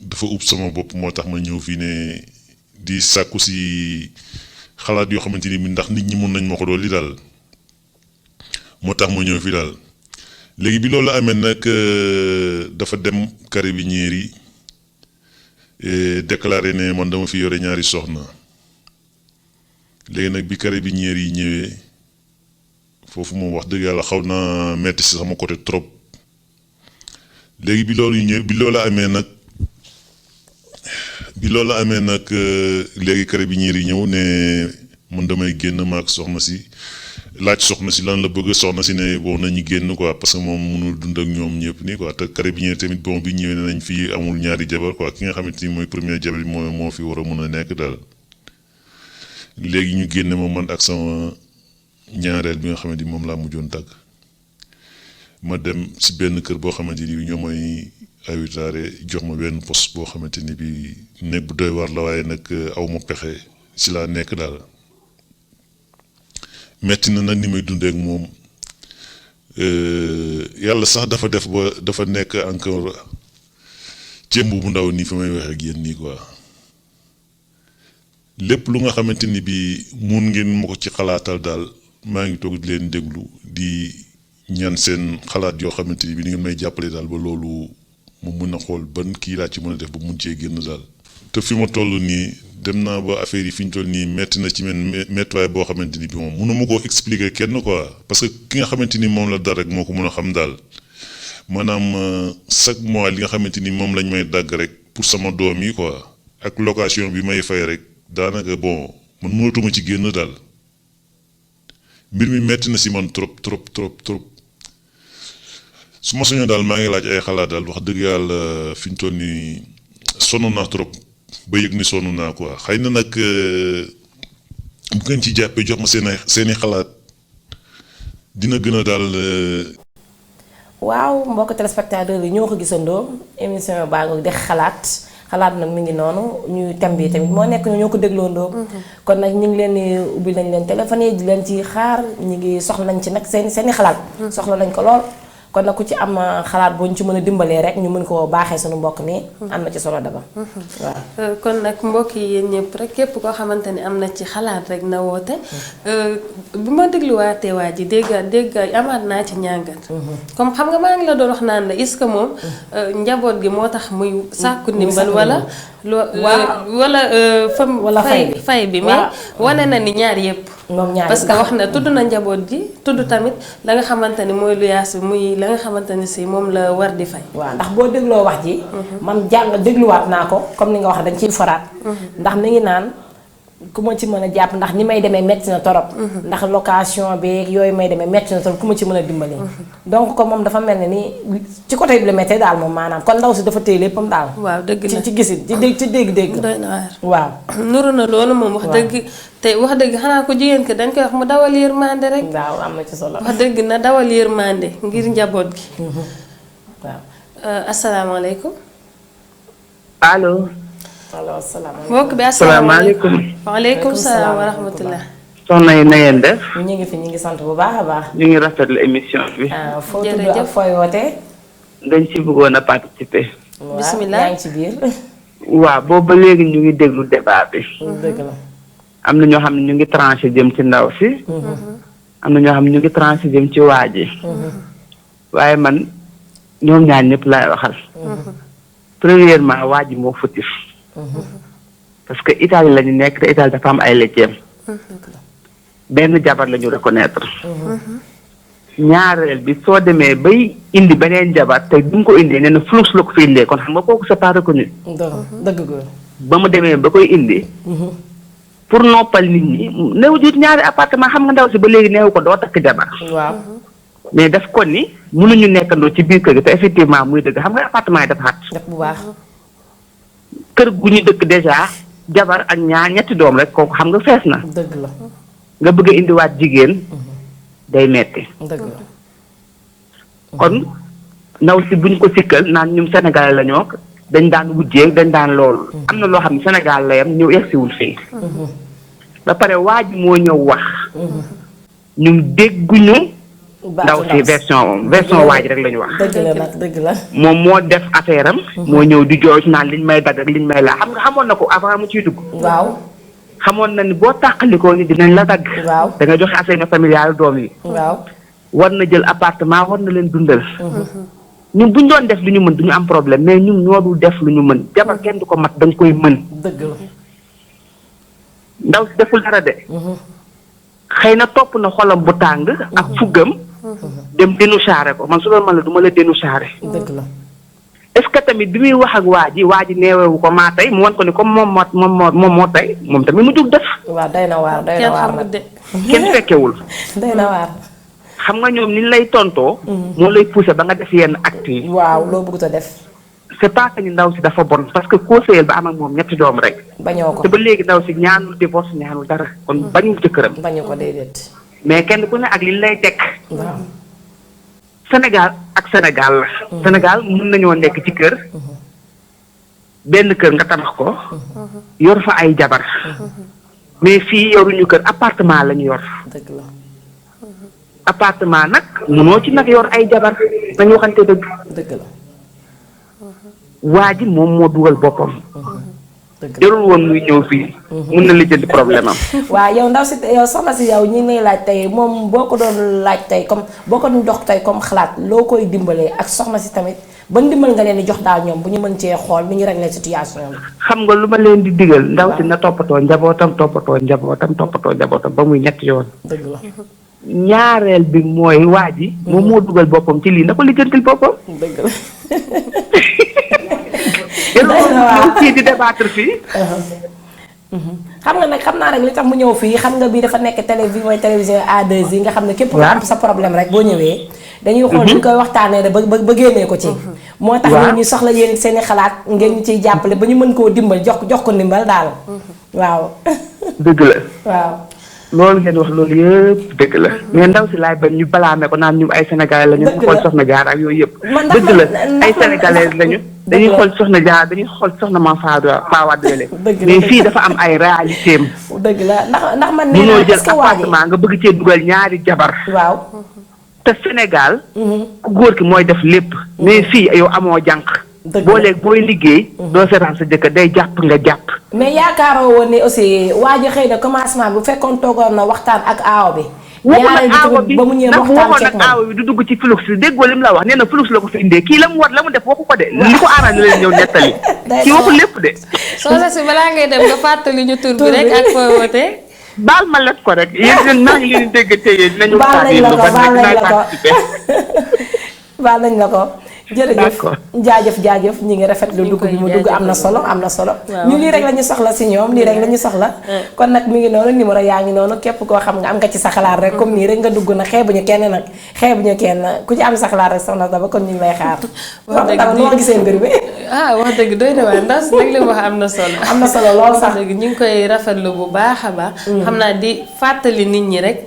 dafa ub sama bopp moo tax ma ñëw fii ne di sàkku si xalaat yoo xamante ni bii ndax nit ñi mun nañ ma ko doon li daal moo tax ma ñëw fii daal. léegi bi loolu amee nag dafa dem carabinieri yi déclaré ne man dama fi yore ñaari soxna léegi nag bi carabinieri yi ñëwee. foofu moom wax dëgg yàlla xaw naa metti si sama côté trop léegi bi loolu amee nag léegi carabinieri yi ñëw ne man damay génn maak soxna si laaj soxna si lan la bëgg soxna si ne bon nañu génn quoi parce que moom mënul dund ak ñoom ñëpp nii quoi te carabinieri tamit bon bi ñëwee ne nañ fii amul ñaari jabar quoi ki nga xamante ni mooy premier jabar bi moo fi war a mun a nekk daal léegi ñu génne ma man ak sama ñaareel bi nga xamante ni moom laa mujjoon tàgg ma dem si benn kër boo xamante ni ñoo may awitaare jox ma benn poste boo xamante ni bi nekk bu doy war la waaye nag aw ma pexe si laa nekk daal metti na nag ni may dundee ak moom yàlla sax dafa def ba dafa nekk encore cëmb bu ndaw nii fa may waxee ak yéen nii quoi lépp lu nga xamante ni bi mun ngeen ma ko ci xalaatal daal maa ngi toog di leen déglu di ñaan seen xalaat yoo xamante ni bi ni ngeen may jàppale daal ba loolu mu mun a xool ban kii laa ci mën a def ba mun cee génn daal. te fi ma toll nii dem naa ba affaire yi fi ñu toll nii metti na ci méttiwaay boo xamante ni bi moom mënu ma koo expliquer kenn quoi parce que ki nga xamante ni moom la dara rek moo ko mun a xam daal maanaam chaque mois li nga xamante ni moom lañ may dagg rek pour sama doom yi quoi ak location bi may fay rek daanaka bon man mënatuma ci génn daal mbir mi metti na si man trop su ma soñoon daal maa ngi laaj ay xalaat daal wax dëgg yàlla fi ñu toll nii sonn naa trop ba yëg ni sonn naa quoi xëy na nag bu ngeen ci jàppee jox ma seeni xalaat dina gën a daal. waaw mbokk téléspectateurs yi ñoo ko gisandoo émission baa nga dex xalaat nag mi ngi noonu ñuy thème bi tamit moo nekk ñoo ko dégloondoo kon nag ñu ngi leen di ubbi nañ leen téléphone yi di leen ci xaar ñu ngi soxla nañ ci nag seeni xalaat soxla nañ ko lool kon nag ku ci am xalaat boo ñu ci mën a dimbalee rek ñu mën koo baaxee suñu mbokk mi am na ci solo daba waaw kon nag mbokk yi yéen ñëpp rek képp koo xamante ni am na ci xalaat rek na woote bu ma dégluwaatee waa ji dégg amaat naa ci ñàngat comme xam nga maa ngi la doon wax naan la est-ce que moom njaboot gi moo tax muy sàkku ndimbal wala fay bi mais wane na ni ñaar yëpp parce que wax na tudd na njaboot gi tudd tamit la nga xamante ni mooy luyaas bi muy la nga xamante ni si moom la war di fay. waaw ndax boo dégloo wax ji. man dégluwaat naa ko comme ni nga wax dañ ciy faraat. ndax mi ngi naan ku ma ci mën a jàpp ndax ni may demee metti na torop. ndax location bi yooyu may demee metti na torop ku ma ci mën a dimbali. donc comme moom dafa mel ne ni ci côté bi la méttee daal moom maanaam kon ndaw si dafa téye léppam daal. waaw dëgg la ci gisin ci dégg-dégg. doy na waar waaw. nuru na loolu moom wax dëgg. te wax dëgg xanaa ko jigéen ki dañ koy wax mu dawal yërmande rek. waaw am na ci solo. wax dëgg na dawal yërmande ngir njaboot gi. waaw. asalaamaaleykum. allo. allo salaamaaleykum. mbokk bi asalaamaaleykum. waaleykum salaam wa rahmatulah. soxna yi na ngeen def. ñu ngi fi ñu ngi sant bu baax a baax. ñu ngi rafetlu émission bi. foo tudd ak fooy wootee. dañ ci bëggoon a participer. bismillah yaa ngi ci biir. waaw boobu ba léegi ñu ngi déglu débat bi. dëgg la. am na ñoo xam ne ñu ngi tranché jëm ci ndaw si. am na ñoo xam ne ñu ngi tranché jëm ci waa ji. waaye man ñoom ñaar ñëpp laay waxal. premièrement waa ji moo futif. parce que Italie la ñu nekk te Italie dafa am ay lëjjeem. benn jabar la ñu reconnaître. ñaareel bi soo demee bay indi beneen jabar te du nga ko indee nee na flux la ko fi indee kon xam nga kooku c'est pas reconnu. dëgg góor. ba mu demee ba koy indi. pour noppal nit ñi néew jiit ñaari appartement xam nga ndaw si ba léegi neewu ko doo takk jabar. waaw. mais daf ko ni mënuñu nekkandoo ci biir kër gi te effectivement muy dëgg xam nga appartement yi dafa xat. def bu baax. kër gu ñu dëkk déjà jabar ak ñetti doom rek kooku xam nga fees na. dëgg la. nga bëgg a indiwaat jigéen. day metti. dëgg la. kon ndaw si buñ ko sikkal naan ñun Sénégal la ñoo dañ daan wujjee dañ daan loolu. am na loo xam ne Sénégal la yam ñëw egsiwul fii. ba pare waa ji moo ñëw wax. ñun dégguñu. ndaw si version waa ji rek la ñu wax. dëgg la nag dëgg la. moom moo def affaire am. moo ñëw di jooy naan liñ may dagg ak liñ may laa xam nga xamoon na ko avant mu ciy dugg. waaw. xamoon na ni boo tàqalikoo ni dinañ la dagg. waaw da nga joxe affaire familiale doom yi. waaw. war na jël appartement war na leen dundal. ñun bu ñu doon def lu ñu mën du ñu am problème mais ñun ñoo dul def lu ñu mën jabar kenn du ko mat da nga koy mën. dëgg la. ndaw si deful dara de. xëy na topp na xolam bu tàng. ak fuggam. dem dénouchare ko man su doon man la du ma la dénouchare. dëgg la. est-ce que tamit bi muy wax ak waa ji neewewu ko maa tey mu wan ko ni comme moom moo tey moom tamit mu jug def. waaw day na waar day na waar nag kenn fekkewul. day na waar. xam nga ñoom ni ñu lay tontoo. moo lay poussé ba nga def yenn actes yi. waaw loo bëgg a def. c'est pas que ni ndaw si dafa bon parce que koo sëyal ba am ak moom ñetti doom rek. bañoo ko te ba léegi ndaw si ñaanul divorce ñaanul dara kon bañul jëkkëram. bañu ko déedéet. mais kenn ku ne ak li lay teg. waaw. Sénégal ak Sénégal la. Sénégal mën nañoo nekk ci kër. benn kër nga tabax ko. yor fa ay jabar. mais fii yoruñu kër appartement la ñu yor. dëgg la. appartement nag mënoo ci nag yor ay jabar nañu waxante dëgg. dëgg la. waa ji moom moo dugal boppam. dëgg la jarul woon muy ñëw fii. mun na lijjanti problème am. waaw yow ndaw si yow soxna si yow ñi ngay laaj tey moom boo ko doon laaj tey comme boo ko doon jox tey comme xalaat loo koy dimbalee ak soxna si tamit ban dimbal nga leen di jox daal ñoom bu ñu mën cee xool ni ñu régler situation bi. xam nga lu ma leen di digal ndaw si na toppatoo njabootam ba muy ñetti yoon. dëgg la. ñaareel bi mooy waa ji. moom moo dugal boppam ci lii na ko lijjantil boppam. dëgg la. ñëw fii di débattre fii. xam nga nag xam naa rek li tax mu ñëw fii xam nga bii dafa nekk mooy télévision A2 yi nga xam ne képp ko am sa problème rek boo ñëwee dañuy xool ñu koy waxtaanee rek ba génnee ko ci moo tax ñu soxla yéen seeni xalaat ngeen ñu ciy jàppale ba ñu mën koo dimbal jox ko ndimbal daal waaw dëgg la waaw loolu ngeen wax loolu yëpp dëgg la mais ndaw si laay bañ ñu balaame ko naan ñu ay sénégalais la ñu xool soxna jaar ak yooyu yëpp dëgg la ay sénégalais lañu dañuy xool soxna jaar dañuy xool soxna Mame Fawade Wele mais fii dafa am ay réalité am dëgg la ndax man nee mënoo naa jël appartement nga bëgg cee dugal ñaari jabar waaw te Sénégal ku góor ki mooy def lépp mais fii yow amoo jànq boo léegi booy liggéey doo seetaan sa jëkkër day jàpp nga jàpp mais yaakaaroo woon ni aussi waa ji xëy na commencement bu fekkoon toogoon na waxtaan ak aaw bi waxul ak aawa bi ba mu ñëwee ndax waxtaan waxoon ceeg ak aawa bi du dugg ci flux déggoo lim la wax nee na flux la ko fi indee kii la mu war la mu def waxu ko de li ko arrangé leen ñëw nettali kii waxul lépp de soxna si balaa ngay dem nga fàttali ñu tur bi rek ak fooy wootee. baal ma lekk ko rek yéen maa ngi leen di dégg te yéen dinañu waxtaan yéen lu bari rek naay participer baal nañ la ko jërëjëf jaajëf ñi ngi rafet lu dugg bi mu dugg am na solo ñu lii rek la ñu soxla si ñoom lii rek la ñu soxla kon nag mi ngi noonu numéro yaa ngi noonu képp koo xam nga am nga ci sa xalaat rek comme nii rek nga dugg nag xeebuñu kenn ku ci am sa xalaat rek soxna Daba kon ñu ngi lay xaar wax dëgg noo gisee mbir mi wax dëgg doy na waar ndax nag li mu wax am na solo lool sax dëgg ñu ngi koy rafetlu bu baax a baax xam naa di fàttali nit ñi rek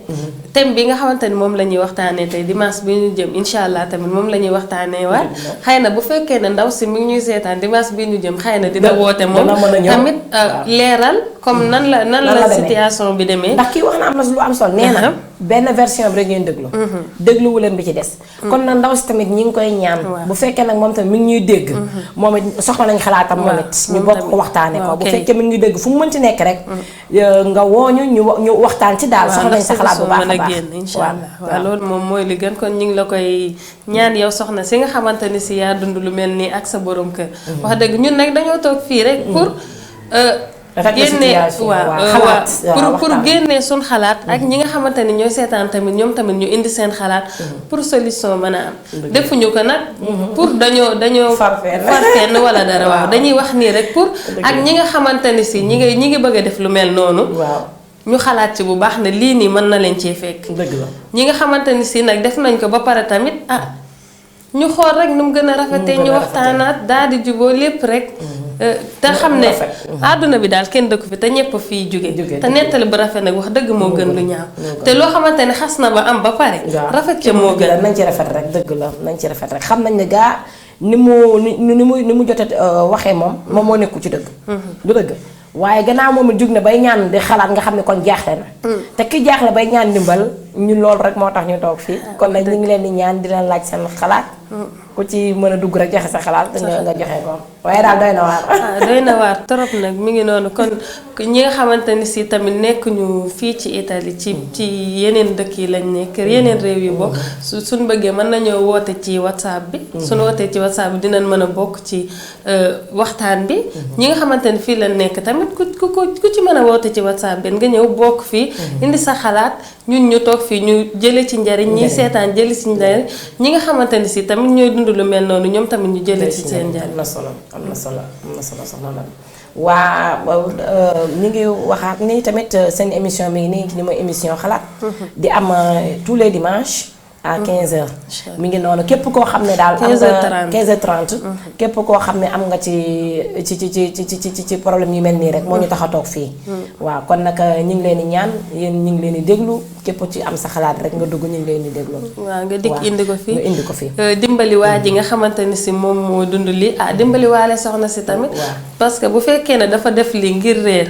thème bi nga xamante ni moom la ñuy waxtaanee tey dimanche bi ñu jëm incha allah tamit moom la ñuy waxtaanee waat xëy na bu fekkee ne ndaw si mi ngi ñuy seetaan dimanche bi ñu jëm xëy na dina woote moom tamit leeral comme nan la situation bi demee ndax kii wax na am na lu am solo nee na benn version bi rek ngeen déglu dégluwu leen bi ci des kon na ndaw si tamit ñi ngi koy ñaan bu fekkee nag moom tamit mi ngi ñuy dégg moom it soxla nañ xalaatam moom it ñu bokk ko waxtaane ko bu fekkee mi ngi ñuy dégg fu mu mën ci nekk rek nga wooñu ñu waxtaan ci daal soxla nañ sa xalaat bu baax a baax incha allah waaw loolu moom mooy li gën kon ñu ngi la koy ñaan yow soxna si nga xamante ni si yaa dund lu mel nii ak sa borom kër wax dëgg ñun nag dañoo toog fii rek pour génne pour génne suñ xalaat ak ñi nga xamante ni ñooy seetaan tamit ñoom tamit ñu indi seen xalaat pour solution mën a am defuñu ko nag pour dañoo far fenn wala dara waaw dañuy wax nii rek pour ak ñi nga xamante ni si ñi ngi bëgg a def lu mel noonu ñu xalaat ci bu baax ne lii nii mën na leen cee fekk dëgg la ñi nga xamante ni si nag def nañ ko ba pare tamit ñu xool rek nu mu gën a rafetee ñu waxtaanaat daal di juboo lépp rek te xam ne àdduna bi daal kenn dëkku fi te ñëpp fii jóge te nettali bu rafet nag wax dëgg moo gën lu ñaaw te loo xamante ne xas na ba am ba pare rafet ca moo gën nañ ci rafet rek dëgg la nañ ci rafet rek xam nañ ne gaa ni mu jote waxee moom moo nekku ci dëgg du dëgg waaye gannaaw moom it jug na bay ñaan di xalaat nga xam ne kon jaaxle na te ki jaaxle bay ñaan ndimbal ñun loolu rek moo tax ñu toog fii kon nag ñu ngi leen di ñaan di leen laaj seen xalaat ku ci mën a dugg rek joxe sa xalaat nga joxe ko waaye daal doy na waar doy na waar trop nag mi ngi noonu kon ñi nga xamante ni si tamit nekk ñu fii ci Italie ci yeneen dëkk yi lañ nekk yeneen réew yi bokk suñ bëggee mën nañoo woote ci WhatsApp bi suñu wootee ci WhatsApp bi dinañ mën a bokk ci waxtaan bi ñi nga xamante ni fii lañ nekk tamit ku ci mën a woote ci WhatsApp bi nga ñëw bokk fii indi sa xalaat ñun ñu toog fii ñu jële ci njariñ ñi seetaan jële ci njariñ ñi nga xamante ni si tamit ñooy dund lu mel noonu ñoom tamit ñu jële ci seen njariñ am na solo soxna la waa ñu ngi waxaat ni tamit seen émission bi nii ni mooy émission xalaat di am tous les dimanches à 15h mi ngi noonu képp koo xam ne daal am nga 15h30 képp koo xam ne am nga ci problème yu mel nii rek moo ñu tax a toog fii waaw kon nag ñu ngi leen di ñaan yéen ñu ngi leen di déglu képp ci am sa xalaat rek nga dugg ñu ngi leen di déglu waaw nga dikk indi ko fii nga indi ko fii dimbali waa ji nga xamante ni si moom moo dund lii dimbali waale soxna si tamit parce que bu fekkee ne dafa def lii ngir réer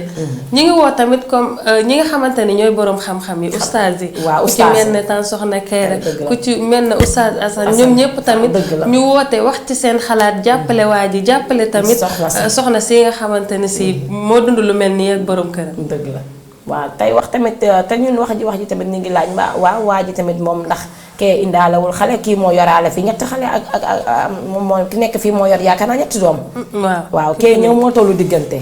ñi ngi woo tamit comme ñi nga xamante ni ñooy boroom xam-xam yi ustaas yi ku ci mel ne tan soxna Kayra ku ci mel ne Oustaz Assane ñoom ñëpp tamit ñu woote wax ci seen xalaat jàppale waa ji jàppale tamit soxna si nga xamante ne si moo dund lu mel nii ak borom këram dëgg la waaw tey wax tamit te ñun wax ji tamit ñu ngi laaj waaw waa ji tamit moom ndax kee indaalewul xale kii moo yoraale fi ñetti xale ak moom moo ki nekk fii moo yor yaakaar naa ñetti doom waaw kee ñëw moo tollu diggante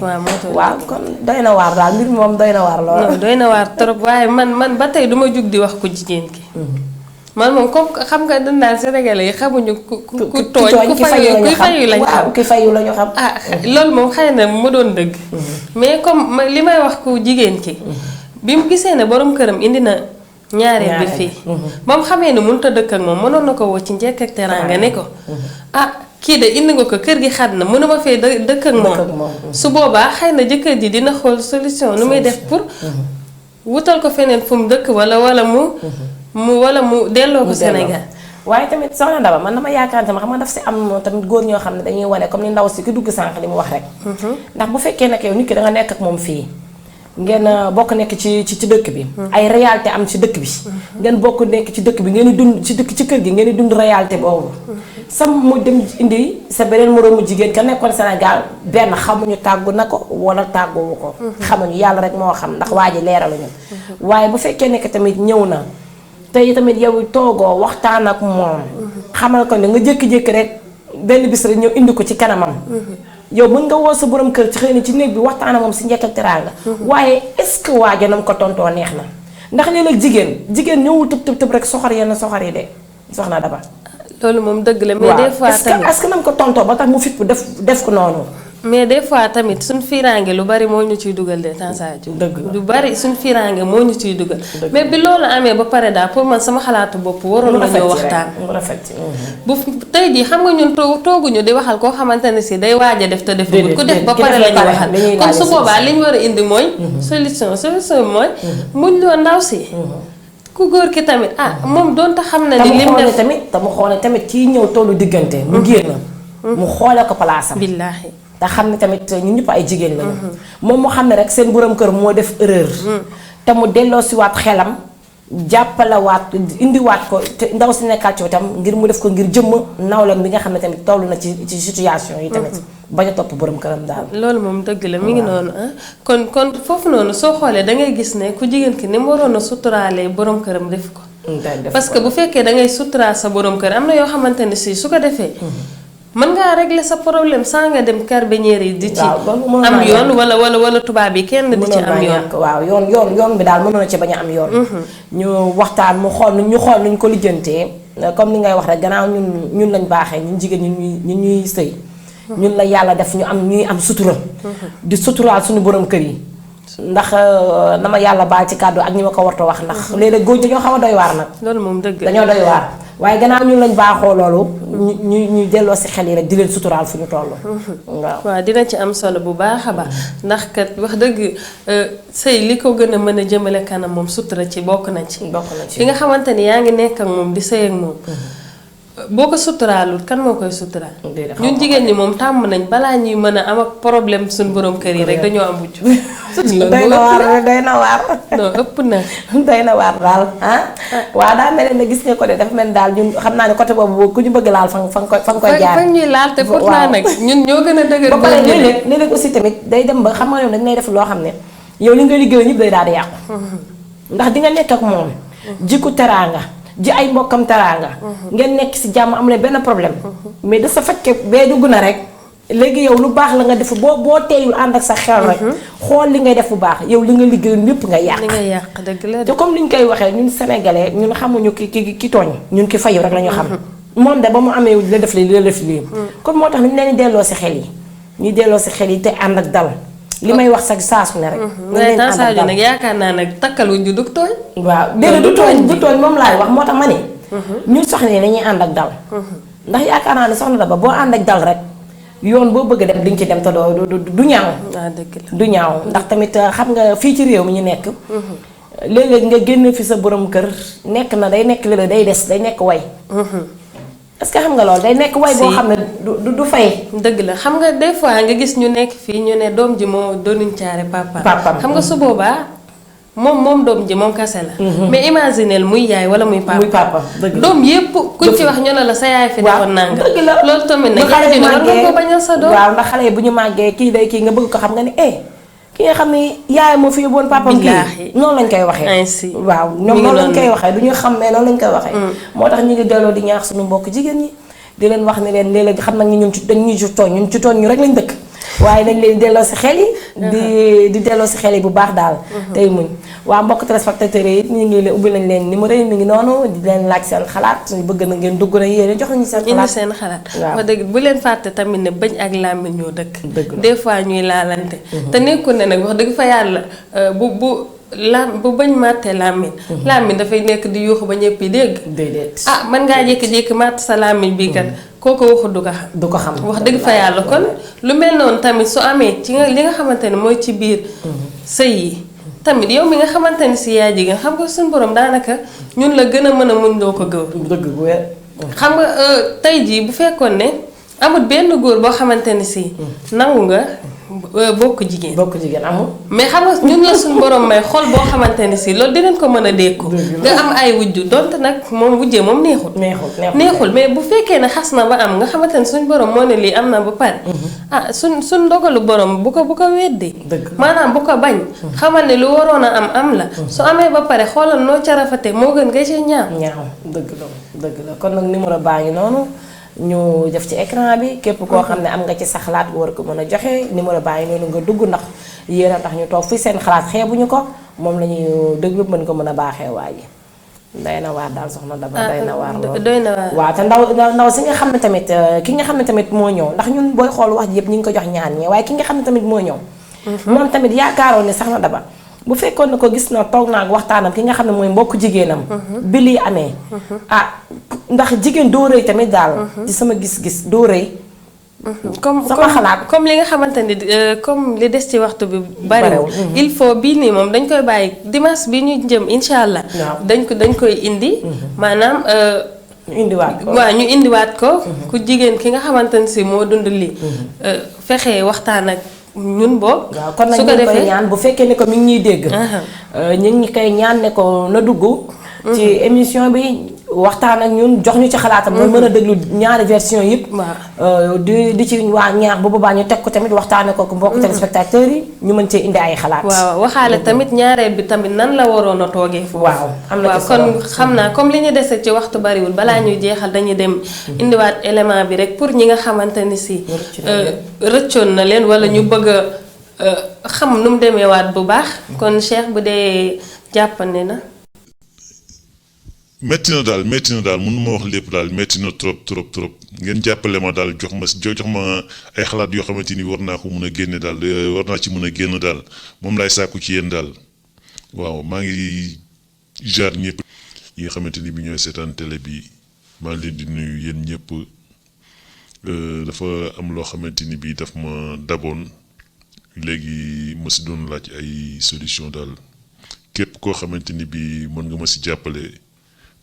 waaw kon doy na waar daal mbir moom doy na waar lool doy na waar trop waaye man ba tey duma jug di wax ko jigéen ki man moom comme xam nga dañ naan Sénégalais yi xamuñu ku tooñ ku fayu lañ xam waaw ki fayu lañu xam. loolu moom xëy na mu doon dëgg. mais comme li may wax ku jigéen ki. bi mu gisee ne borom këram indi na. ñaareel bi fii. ba mu xamee ne mënut a dëkk ak moom mënoon na ko woo ci njëkk ak teraanga ne ko. kii de indi nga ko kër gi xat na mënuma fee dëkk ak moom. su boobaa xëy na jëkkër ji dina xool solution nu muy def pour. wutal ko feneen fu mu dëkk wala mu delloo ko Sénégal. waaye tamit soxna Daba man dama yaakaar tamit xam nga daf si am tamit góor ñoo xam ne dañuy wane comme ni ndaw si ki dugg sànq li mu wax rek. ndax bu fekkee nag yow nit ki da nga nekk ak moom fii. ngeen bokk nekk ci dëkk bi. ay réalité am ci dëkk bi. ngeen bokk nekk ci dëkk bi ngeen di dund ci kër gi ngeen di dund réalité boobu. sam mu dem indi sa beneen moroomu jigéen ka nekkoon Sénégal benn xamuñu tàggu na ko wala tàgguwu ko. xamuñu yàlla rek moo xam ndax waa ji leeraluñu. waaye bu fekkee nekk tamit ñëw na. tey tamit yow toogoo waxtaan ak moom. xamal ko ne nga jékki-jékki rek benn bis rek ñëw indi ko ci kanamam. yow mën nga woo sa borom kër ci xëy na ci néeg bi waxtaan ak moom si njëkk ak teraanga. waaye est-ce que waaja nam ko tontoo neex na ndax léeg-léeg jigéen ñëwul tëb rek soxor yenn soxor yi de soxna Daba. loolu moom dëgg la mais des fois tamit est-ce que nam ko tontoo ba tax mu fipp def ko noonu. mais des fois tamit suñ fiiraange lu bari moo ñu ciy dugal de Tansadio. dëgg lu bari suñ fiiraange moo ñu ciy dugal. mais bi loolu amee ba pare daal pour man sama xalaatu bopp waroon nañoo waxtaan. bu tey jii xam nga ñun tooguñu di waxal koo xamante ne si day waaj a def te def ku def ba pare la ñuy waxal kon su boobaa li ñu war a indi mooy. solution mooy. muñ loo ndaw si. ku góor ki tamit moom doonte xam na ni lim def tamit te mu xoole tamit kii ñëw tollu diggante. mu génn mu xoole ko palaasam. billaahi. te xam ne tamit ñun ñëpp ay jigéen lañu. moom mu xam ne rek seen borom kër moo def erreur. te mu delloosiwaat xelam jàppalewaat indiwaat ko te ndaw si nekkaat ci itam ngir mu def ko ngir jëmm nawlam bi nga xam ne tamit toll na ci situation yi tamit. bañ a topp borom këram daal. loolu moom dëgg la mi ngi noonu kon foofu noonu soo xoolee da ngay gis ne ku jigéen ki ni mu waroon a suturaalee borom këram def ko. parce que bu fekkee da ngay suturaal sa borom kër am na yoo xamante ne si su ko defee. mën ngaa régler sa problème sans nga dem carabinieri yi di ci am yoon wala tubaab yi kenn di ci am yoon. waaw yoon bi daal mënoon na ci bañ a am yoon. ñu waxtaan ñu xool nuñ ko lijjantee comme ni ngay wax rek gannaaw ñun lañ baaxee ñun jigéen ñuy sëy. ñun la yàlla def ñuy am sutura. di suturaal suñu borom kër yi. ndax na ma yàlla baal ci kàddu ak ñi ma ko warta wax ndax léeg-léeg góor dañoo xaw a doy waar nag. loolu moom dëgg dañoo doy waar. waaye gannaaw ñun lañ baaxoo loolu. ñu delloo si xel yi rek di leen suturaal fu ñu toll. waaw dina ci am solo bu baax a baax ndax kat wax dëgg sëy li ko gën a mën a jëmale kanam moom sutura ci bokk na ci. ki nga xamante ni yaa ngi nekk ak moom di sëy ak moom. boo ko suturaalul kan moo koy suturaal. ñun jigéen ñi moom tàmm nañ balaa ñuy mën a am ak problème suñu borom kër yi rek dañoo am wujj. doy na waar. non ëpp na. doy na waar daal waaw daa mel ne gis nga ko de dafa mel daal ñun xam naa ne côté boobu ku ñu bëgg laal fa nga koy jaar. fa ñuy laal te pourtant nag ñun ñoo gën a dëgër. ba pare léeg-léeg aussi tamit day dem ba xam nga yow dañ lay def loo xam ne yow li nga liggéey ñëpp day daal di yàqu. ndax di nga nekk ak moom. jikku teraanga. ji ay mbokkam teraanga. ngeen nekk ci jàmm am leen benn problème. mais de sa fekkee bee dugg na rek léegi yow lu baax la nga def boo teeyul ànd ak sa xel rek. xool li ngay def bu baax yow li nga liggéeyoon lépp nga yàq. li nga yàq dëgg la te comme ni ñu koy waxee ñun sénégalais ñun xamuñu ki tooñ ñun ki fayu rek la ñu xam. moom de ba mu amee la def lii. kon moo tax ñu leen di delloo ci xel yi. ñuy delloo ci xel yi te ànd ak dal. li may wax sax saa su ne rek. waaye Tansadio nag yaakaar naa nag takkal wuñ du tooñ. waaw déedéet du tooñ moom laay wax moo tax ma ne. ñun soxna yi dañuy ànd ak dal. ndax yaakaar naa ne soxna Daba boo ànd ak dal rek yoon boo bëgg a dem di nga ci dem te du ñaaw. dëgg la du ñaaw ndax tamit xam nga fii ci réew mi ñu nekk. léeg-léeg nga génn fi sa borom kër nekk na day nekk léeg-léeg day des day nekk way. est-ce que xam nga loolu day nekk way boo xam ne du fay. dëgg la xam nga des fois nga gis ñu nekk fii ñu ne doom ji moo doonuñ caare papa. xam nga su boobaa moom doom ji moom kase la. mais imagineel muy yaay wala muy papa. dëgg la doom yépp kuñ ci wax ñu ne la sa yaay fi defoon nanga. dëgg la loolu tamit nag yaay ji war nga ko bañal sa doom. waaw ndax xale yi bu ñu màggee kii day kii nga bëgg ko xam nga ne ki nga xam ne yaay moo fi yóbboon papam kii noonu lañ koy waxee. ainsi waaw ñoom noonu lañ koy waxee du ñu xam mais noonu lañ koy waxee. moo tax ñu ngi delloo di ñaax suñu mbokk jigéen ñi di leen wax ne leen léeg-léeg xam nañ ni ñun ci tooñ ñu rek lañ dëkk waaye dañ leen delloo si xel yi di delloo si xel yi bu baax daal tey muñ waa mbokk téléspectateurs yi ñu ngi leen ubbi nañ leen numéro yi mi ngi noonu di leen laaj seen xalaat bëgg na ngeen dugg na yéen jox nañu seen xalaat indi seen xalaat wax dëgg bu leen fàtte tamit ne bëñ ak làmmiñ ñoo dëkk des fois ñuy laalante te nekkul ne nag wax dëgg fa yàlla bu bañ màttee làmmiñ dafay nekk di yuuxu ba ñëpp yi dégg déedéet mën ngaa jékki-jékki màtt sa làmmiñ bii kat kooku waxu du ko xam wax dëgg fa yàlla kon lu mel noonu tamit su amee ci li nga xamante ne mooy ci biir sëy yi tamit yow mi nga xamante ne si yaay jigéen xam nga suñu borom daanaka ñun la gën a mën a muñ doo ko gëw dëgg bu wér xam nga tey jii bu fekkoon ne amul benn góor boo xamante ne si nangu nga bokk jigéen amul mais xam nga ñun la suñu borom may xol boo xamante ne si loolu dinañ ko mën a dékku nga am ay wujju donte nag moom wujjee moom neexul mais bu fekkee ne xas na ba am nga xamante ne suñu borom moo ne lii am na ba pare suñ ndogalu borom bu ko weddi maanaam bu ko bañ xamal ne lu waroon a am la su amee ba pare xoolal noo ca rafete moo gën nga ci ñaaw dëgg la kon nag numéro baa ngi noonu ñu def ci écran bi képp koo xam ne am nga ci sa xalaat bu war ko mën a joxe numéro baa ngi noonu nga dugg ndax yéen a tax ñu toog fii seen xalaat xeebuñu ko moom la ñuy déglu mën ko mën a baaxee waa ji day na waar daal soxna Daba day na waar lool doy na waar waaw te ndaw si nga xam ne tamit ki nga xam ne tamit moo ñëw ndax ñun booy xool wax ji yëpp ñu ngi ko jox ñaan ñi waaye ki nga xam ne tamit moo ñëw moom tamit yaakaaroon ne soxna Daba bu fekkoon ne ko gis na toog naa ak waxtaanam ki nga xam ne mooy mbokk jigéenam bi lii amee ndax jigéen doo rëy tamit daal ci sama gis-gis doo rëy sama xalaat comme li nga xamante ni comme li des ci waxtu bi bariwul il faut bii nii moom dañ koy bàyyi dimanche bi ñu jëm incha allah dañ koy indi maanaam ñu indiwaat ko ku jigéen ki nga xamante ne si moo dund lii fexe waxtaan ak ñun boobu. waaw kon nag ñu ngi koy ñaan bu fekkee ne ko mi ngi ñuy dégg. ñu ngi koy ñaan ne ko na dugg. ci émission bi waxtaan ak ñun jox ñu ci xalaatam. mooy mën a déglu ñaari version yëpp. di ci waa ñaax bu boobaa ñu teg ko tamit waxtaanee ko mbokk téléspectateurs yi ñu mën cee indi ay xalaat. waaw waxaale tamit ñaareel bi tamit nan la waroon a toogee foofu. waaw am na ci kon xam naa comme li ñu dese ci waxtu bariwul balaa ñuy jeexal dañuy dem indiwaat élément bi rek pour ñi nga xamante ni si. rëccoon na leen wala ñu bëgg a xam nu mu demee waat bu baax kon Cheikh bu dee jàppandi na. metti na daal mënu ma wax lépp daal metti na trop ngeen jàppale ma daal jox ma ay xalaat yoo xamante ni war naa ko mën a génne daal war naa ci mën a génn daal moom laay sàkku ci yéen daal waaw maa ngi jaar ñëpp yi nga xamante ni bi ñooy seetaan télé bi maa ngi leen di nuyu yéen ñëpp dafa am loo xamante ni bi daf ma daboon léegi ma si doon laaj ay solution daal képp koo xamante ni bi mën nga ma si jàppale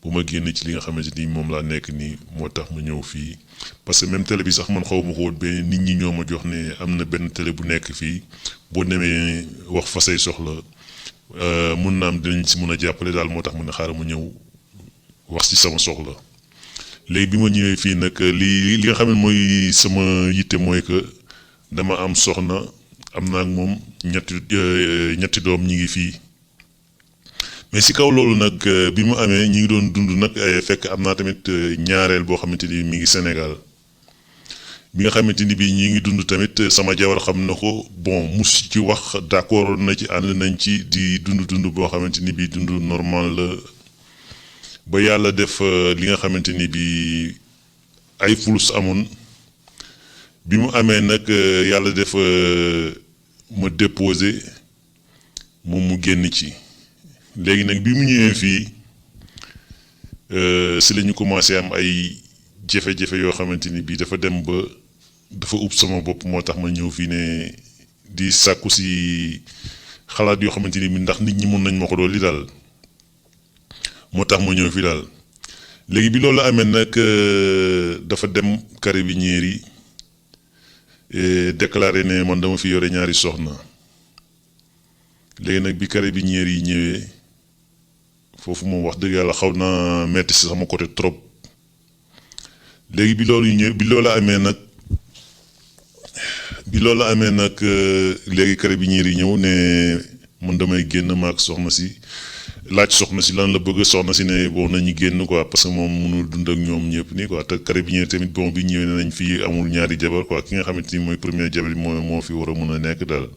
bu ma génn ci li nga xamante ni moom laa nekk nii moo tax ma ñëw fii parce que même télé bi sax man xaw ma ko woon ba nit ñi ñoo ma jox ne am na benn télé bu nekk fii boo demee wax fa say soxla mun na am dinañ si mun a jàppale daal moo tax mu ne xaaral ma ñëw wax ci sama soxla léegi bi ma ñëwee fii nag li nga xam ne mooy sama yitte mooy que dama am soxna am naa ak moom ñetti doom ñi ngi fii. mais si kaw loolu nag bi mu amee ñi ngi doon dund nag fekk am naa tamit ñaareel boo xamante ni mi ngi Sénégal bi nga xamante ni bii ñi ngi dund tamit sama jabar xam na ko bon mus ci wax d'accord na ci ànd nañ ci di dund boo xamante ni bii dund normal la ba yàlla def li nga xamante ni bii ay fulus amoon bi mu amee nag yàlla def ma déposé moom mu génn ci. léegi nag bi mu ñëwee fii si la ñu commencé am ay jafe-jafe yoo xamante ni bii dafa dem ba dafa ub sama bopp moo tax ma ñëw fii ne di sàkku si xalaat yoo xamante ni bii ndax nit ñi mun nañ ma ko doon li daal moo tax ma ñëw fii daal. léegi bi loolu amee nag dafa dem carabinieri yi déclaré ne man dama fi yore ñaari soxna léegi nag bi carabinieri yi ñëwee. foofu moom wax dëgg yàlla xaw na metti si sama côté trop léegi bi loolu amee nag léegi carabinieri yi ñëw ne man damay génn maak soxna si laaj soxna si lan la bëgg soxna si ne bon nañu génn quoi parce que moom mënul dund ak ñoom ñëpp nii quoi te carabinier tamit bon bi ñëwee ne nañ fii amul ñaari jabar quoi ki nga xamante ni mooy premier jabar bi moo fi war a mun a nekk daal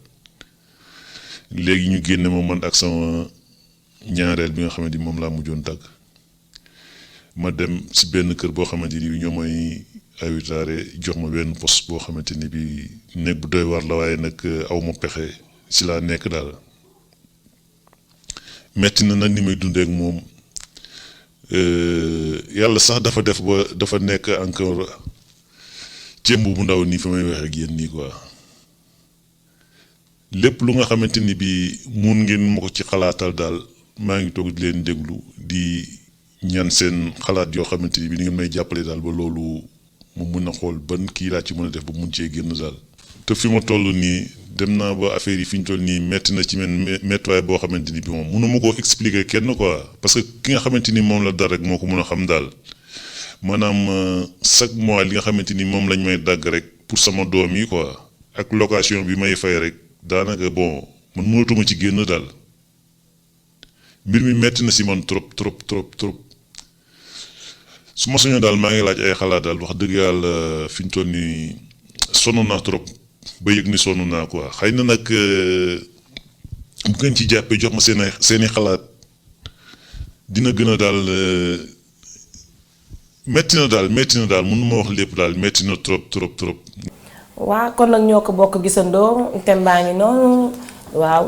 léegi ñu génne ma man ak sama ñaareel bi nga xamante ni moom laa mujjoon tàgg ma dem si benn kër boo xamante ni bi ñoo may awitaare jox ma benn poste boo xamante ni bi nekk bu doy war la waaye nag aw ma pexe si laa nekk daal metti na nag ni may dundee ak moom yàlla sax dafa def ba dafa nekk encore cëmb bu ndaw nii fa may waxee ak yéen nii quoi lépp lu nga xamante ni bi mun ngeen ma ko ci xalaatal daal maa ngi toog di leen déglu di ñaan seen xalaat yoo xamante ni bi ni ngeen may jàppale daal ba loolu mu mun a xool ban kii laa ci mën a def ba mun cee génn daal. te fi ma toll nii dem naa ba affaire yi fi ñu toll nii metti na ci men méttiwaay boo xamante ni bi moom mënuma koo expliquer kenn quoi parce que ki nga xamante ni moom la dara rek moo ko mun a xam daal maanaam chaque mois li nga xamante ni moom lañ may dagg rek pour sama doom yi quoi ak location bi may fay rek daanaka bon man mënatuma ci génn daal mbir mi metti na si man trop trop trop trop su ma soñoon daal maa ngi laaj ay xalaat daal wax dëgg yàlla fi ñu toll nii sonn naa trop ba yëg ni sonn naa quoi xëy na nag bu ngeen ci jàppee jox ma seeni xalaat dina gën a daal metti na daal mënu ma wax lépp daal metti na trop trop trop. waa kon nag ñoo ko bokk gisandoo thème baa ngi noonu waaw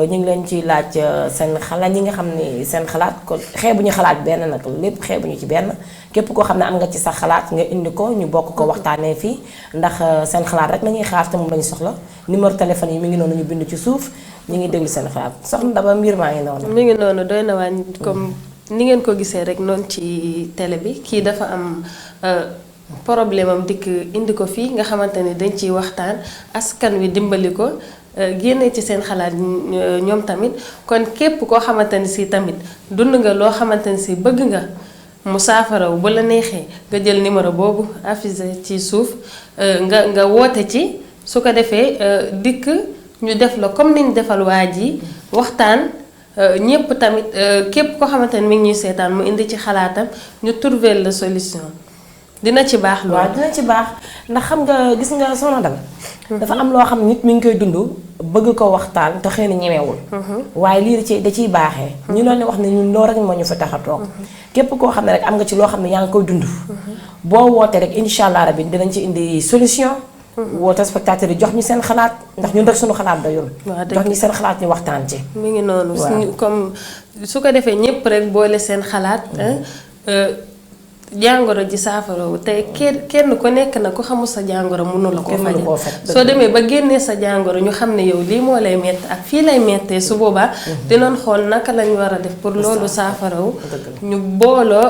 ñu ngi leen ci laaj seen xalaat ñi nga xam ni seen xalaat kon xeebuñu xalaat benn nag lépp xeebuñu ci benn képp koo xam ne am nga ci sa xalaat nga indi ko ñu bokk ko waxtaanee fii ndax seen xalaat rek lañuy xaar te moom lañu soxla numéro téléphone yi mi ngi noonu ñu bind ci suuf ñu ngi déglu seen xalaat soxna Daba mbir maa ngi noonu. mi ngi noonu doy na waa comme ni ngeen ko gisee rek noonu ci télé bi kii dafa am problème am dikk indi ko fii nga xamante ni dañ ciy waxtaan askan wi dimbali ko. génne ci seen xalaat ñoom tamit kon képp koo xamante ni si tamit dund nga loo xamante ni si bëgg nga mu saafaraw bu la neexee nga jël numéro boobu affiché ci suuf nga woote ci su ko defee dikk ñu def la comme niñ defal waa ji waxtaan ñépp tamit képp koo xamante ni mi ngi ñuy seetaan mu indi ci xalaatam ñu trouver la solution dina ci baax loolu. waaw dina ci baax ndax xam nga gis nga soxna Daba dafa am loo xam nit mi ngi koy dund bëgg ko waxtaan te xëy na ñemewul waaye lii da ciy baaxee ñu loolu ne wax ne ñun loolu rek moo ñu fa tax a toog képp koo xam ne rek am nga ci loo xam ne yaa ngi koy dund boo wootee rek incha allah rabi dinañ ci indi solution woote spectateur yi jox ñu seen xalaat ndax ñun rek suñu xalaat doyul jox ñu seen xalaat ñu waxtaan ci mi ngi noonu comme su ko defee ñépp rek boole seen xalaat jàngoro ji saafarawu tey kenn ku nekk na ku xamul sa jàngoro mënu la ko fajal soo demee ba génnee sa jàngoro ñu xam ne yow lii moo lay metti ak fii lay mettee su boobaa dinañ xool naka lañ war a def pour loolu saafarawu ñu booloo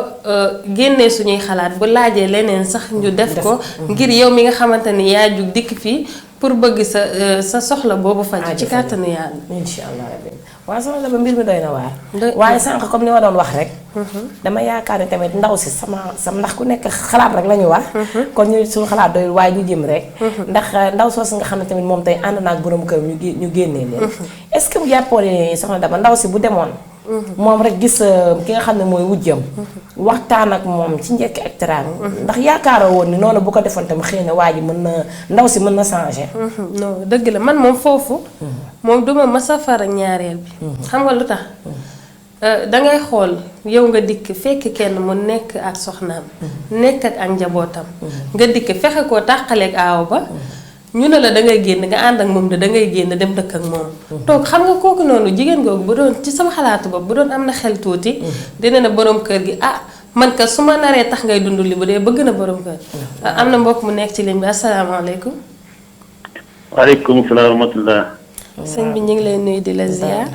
génnee suñuy xalaat bu laajee leneen sax ñu def ko ngir yow mi nga xamante ni yaa jug dikk fii pour bëgg sa soxla boobu faj ci kàttanu yàlla incha allah rabbi waaye soxna Daba mbir mi doy na waar waaye sànq comme ni ma doon wax rek dama yaakaar ne tamit ndaw si sama ndax ku nekk xalaat rek la ñu wax kon ñu suñu xalaat doyul waaye ñu jëm rek ndax ndaw soosu nga xam ne tamit moom tey ànd naa ak borom kër ñu génnee leen est-ce que bu jàppoo ne soxna Daba ndaw si bu demoon moom rek gis ki nga xam ne mooy wujjam waxtaan ak moom ci njëkk ak teraanga ndax yaakaaroo woon ni noonu bu ko defoon tamit xëy na waa ji mën na ndaw si mën na changer. non dëgg la man moom foofu moom duma mës a far ak ñaareel bi xam nga lu tax dangay xool yow nga dikk fekk kenn mu nekk ak soxnaam nekk ak njabootam nga dikk fexe koo tàqaleeg aaw ba ñu ne la dangay génn nga ànd ak moom de dangay génn dem dëkk ak moom toog xam nga kooku noonu jigéen googu bu doon ci sama xalaatu bopp bu doon am na xel tuuti dina ne borom kër gi man ka su ma naree tax ngay dund li bu dee bëgg na borom kër am na mbokk mu nekk ci ligne bi asalaamaaleykum waaleykum salaam wa rahmatulah sëñ bi ñu ngi lay nuyu di la ziar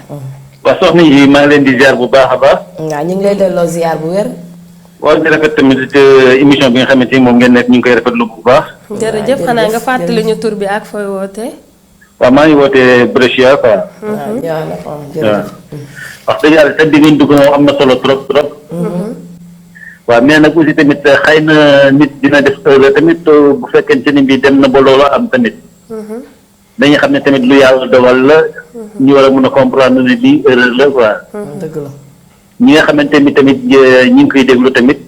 waaw soxna yi maa ngi leen di ziar bu baax a baax waaw ñu ngi lay delloo ziar bu wér waaw di rafet tamit émission bi nga xamante ni moom ngeen nekk ñu ngi koy rafetlu bu baax jërëjëf xanaa nga fàttali ñu tur bi ak fooy wootee waaw maa ngi wootee Brescia quoi jërëjëf wax dëgg yàlla te di ngeen dugg moom am na solo trop trop waaw mais nag aussi tamit xëy na nit dina def erreur tamit bu fekkente ni bi dem na ba loolu am tamit dañuy xam ne tamit lu yàlla dogal la ñu war a mën a comprendre ne lii erreur la quoi dëgg la ñi nga xamante ni tamit ñi ngi koy déglu tamit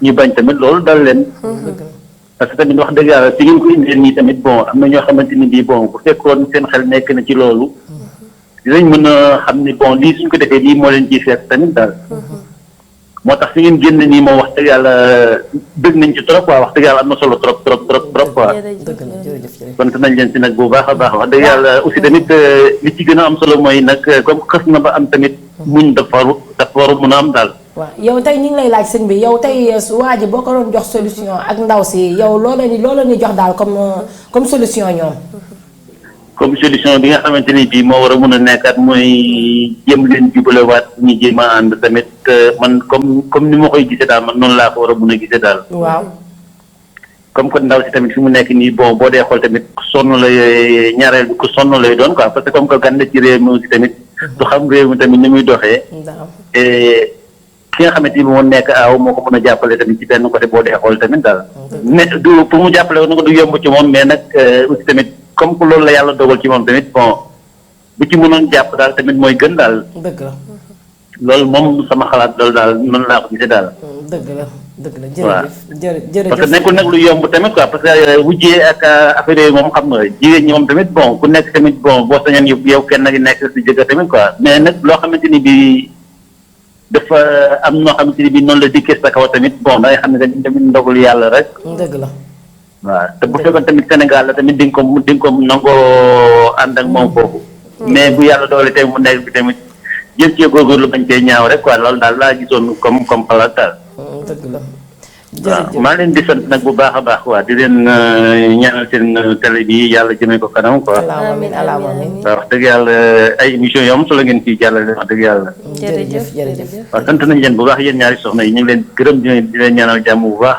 ñu bañ tamit loolu dal leen. parce que tamit wax dëgg yàlla fi ngeen ko indee nii tamit bon am na ñoo xamante ni bii bon bu fekkoon seen xel nekk na ci loolu dinañ mën a xam ni bon lii suñ ko defee lii moo leen ciy fekk tamit daal. moo tax fi ngeen génn nii moom wax dëgg yàlla bëgg nañ ci trop quoi wax dëgg yàlla am na solo trop trop trop trop quoi. sant nañ leen si nag bu baax a baax wax dëgg yàlla aussi tamit li ci gën a am solo mooy nag comme xës na ba am tamit muñ dafa waru mun a am daal. waaw yow tey ñu ngi lay laaj sëñ bi yow tey waa ji boo ko doon jox solution ak ndaw si yow loo leen di jox daal comme solution ñoom. comme solution bi nga xamante ni bii moo war a mun a nekkaat mooy jéem leen jubalewaat ñu jéem a ànd tamit man comme ni ma koy gisee daal man noonu laa ko war a mun a gisee daal. waaw. comme que ndaw si tamit fi mu nekk nii bon boo dee xool tamit ku sonn lay ñaareel bi ku sonn lay doon quoi parce que comme que gan la ci réew mi aussi tamit du xam réew mi tamit ni muy doxee. ki nga xamante ni moo nekk aaw moo ko mën a jàppale tamit ci benn côté boo dee xool tamit daal. ne du pour mu jàppale woon du yomb ci moom mais nag aussi tamit comme que loolu la yàlla dogal ci moom tamit bon bu ci mënoon jàpp daal tamit mooy gën daal. dëgg la. loolu moom sama xalaat loolu daal noonu laa ko gisee daal. dëgg la dëgg la jërëjëf. parce que nekkul nag lu yomb tamit quoi parce que wujjee ak affaire yooyu moom xam nga jigéen ñi moom tamit bon ku nekk tamit bon boo sañoon yow kenn nag nekk si jëkkër tamit quoi mais nag loo xamante ni bii dafa am noo xamante ni bii noonu la dikkee sa kaw tamit bon da ngay xam ne tamit ndogalu yàlla rek. dëgg la. waaw te bu fekkoon tamit Sénégal la tamit di nga ko nangoo ànd ak moom foofu. mais bu yàlla doole tey mu nekk bi tamit jëm cee góorgóorlu bañ cee ñaaw rek quoi loolu daal laa gisoon comme xalaat daal. dëgg la. waaw maa leen di sant nag bu baax a baax quoi di leen ñaanal seen télé bi yàlla jëmee ko kanam quoi. amiin amiin. waaw wax dëgg yàlla ay émission yoo am solo ngeen ciy jàllale wax dëgg yàlla. jërëjëf. waaw sant nañ leen bu baax yéen ñaari soxna yi ñu ngi leen gërëm di leen ñaanal jàmm bu baax.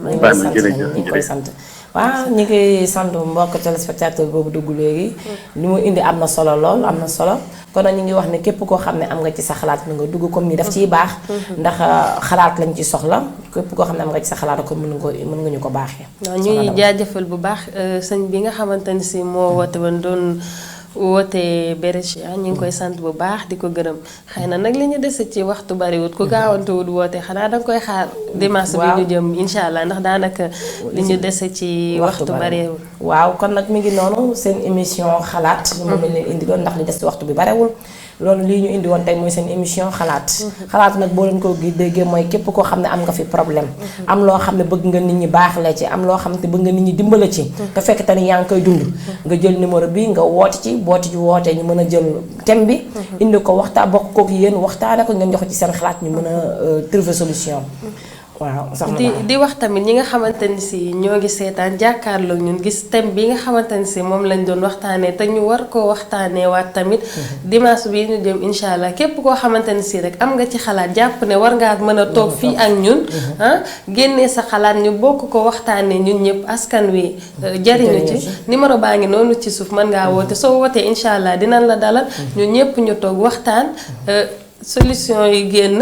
jërëjëf ñu koy sant waaw ñu ngi sant mbokk téléspectateur boobu dugg léegi li mu indi am na solo lool am na solo kon nag ñu ngi wax ne képp koo xam ne am nga ci sa xalaat na nga dugg comme ni daf ciy baax ndax xalaat lañ ci soxla képp koo xam ne am nga ci sa xalaat ko mën nga ñu ko baaxee. waaw ñuy jaajëfal bu baax sëñ bi nga xamante ni si moo woote woon doon woote Brescia ñu ngi koy sant bu baax di ko gërëm xëy na nag li ñu dese ci waxtu bariwut ku gaawantewul woote xanaa danga koy xaar dimanche bi ñu jëm incha allah ndax daanaka li ñu dese ci waxtu bariwul. waaw kon nag mi ngi noonu seen émission xalaat moom lañ leen indi doon ndax li des ci waxtu bi barewul loolu lii ñu indi woon tey mooy seen émission xalaat xalaat nag boo leen ko déggee mooy képp koo xam ne am nga fi problème am loo xam ne bëgg nga nit ñi baax la ci am loo xam ne bëgg nga nit ñi dimbala ci te fekk te ni yaa ngi koy dund nga jël numéro bi nga woote ci wootee ñu mën a jël thème bi indi ko waxtaan bokk kook yéen waxtaane ko ngeen jox ci seen xalaat ñu mën a trouver solution. waaw di wax tamit ñi nga xamante ni si ñoo ngi seetaan jàkkaarloo ñun gis thème bi nga xamante ni si moom lañ doon waxtaanee te ñu war koo waxtaanee waat tamit dimanche bi ñu jëm incha allah képp koo xamante ni si rek am nga ci xalaat jàpp ne war ngaa mën a toog fii ak ñun génnee sa xalaat ñu bokk ko waxtaanee ñun ñëpp askan wi jariñu ci numéro baa ngi noonu ci suuf mën ngaa woote soo wootee incha allah dinañ la dalal ñun ñëpp ñu toog waxtaan solution yi génn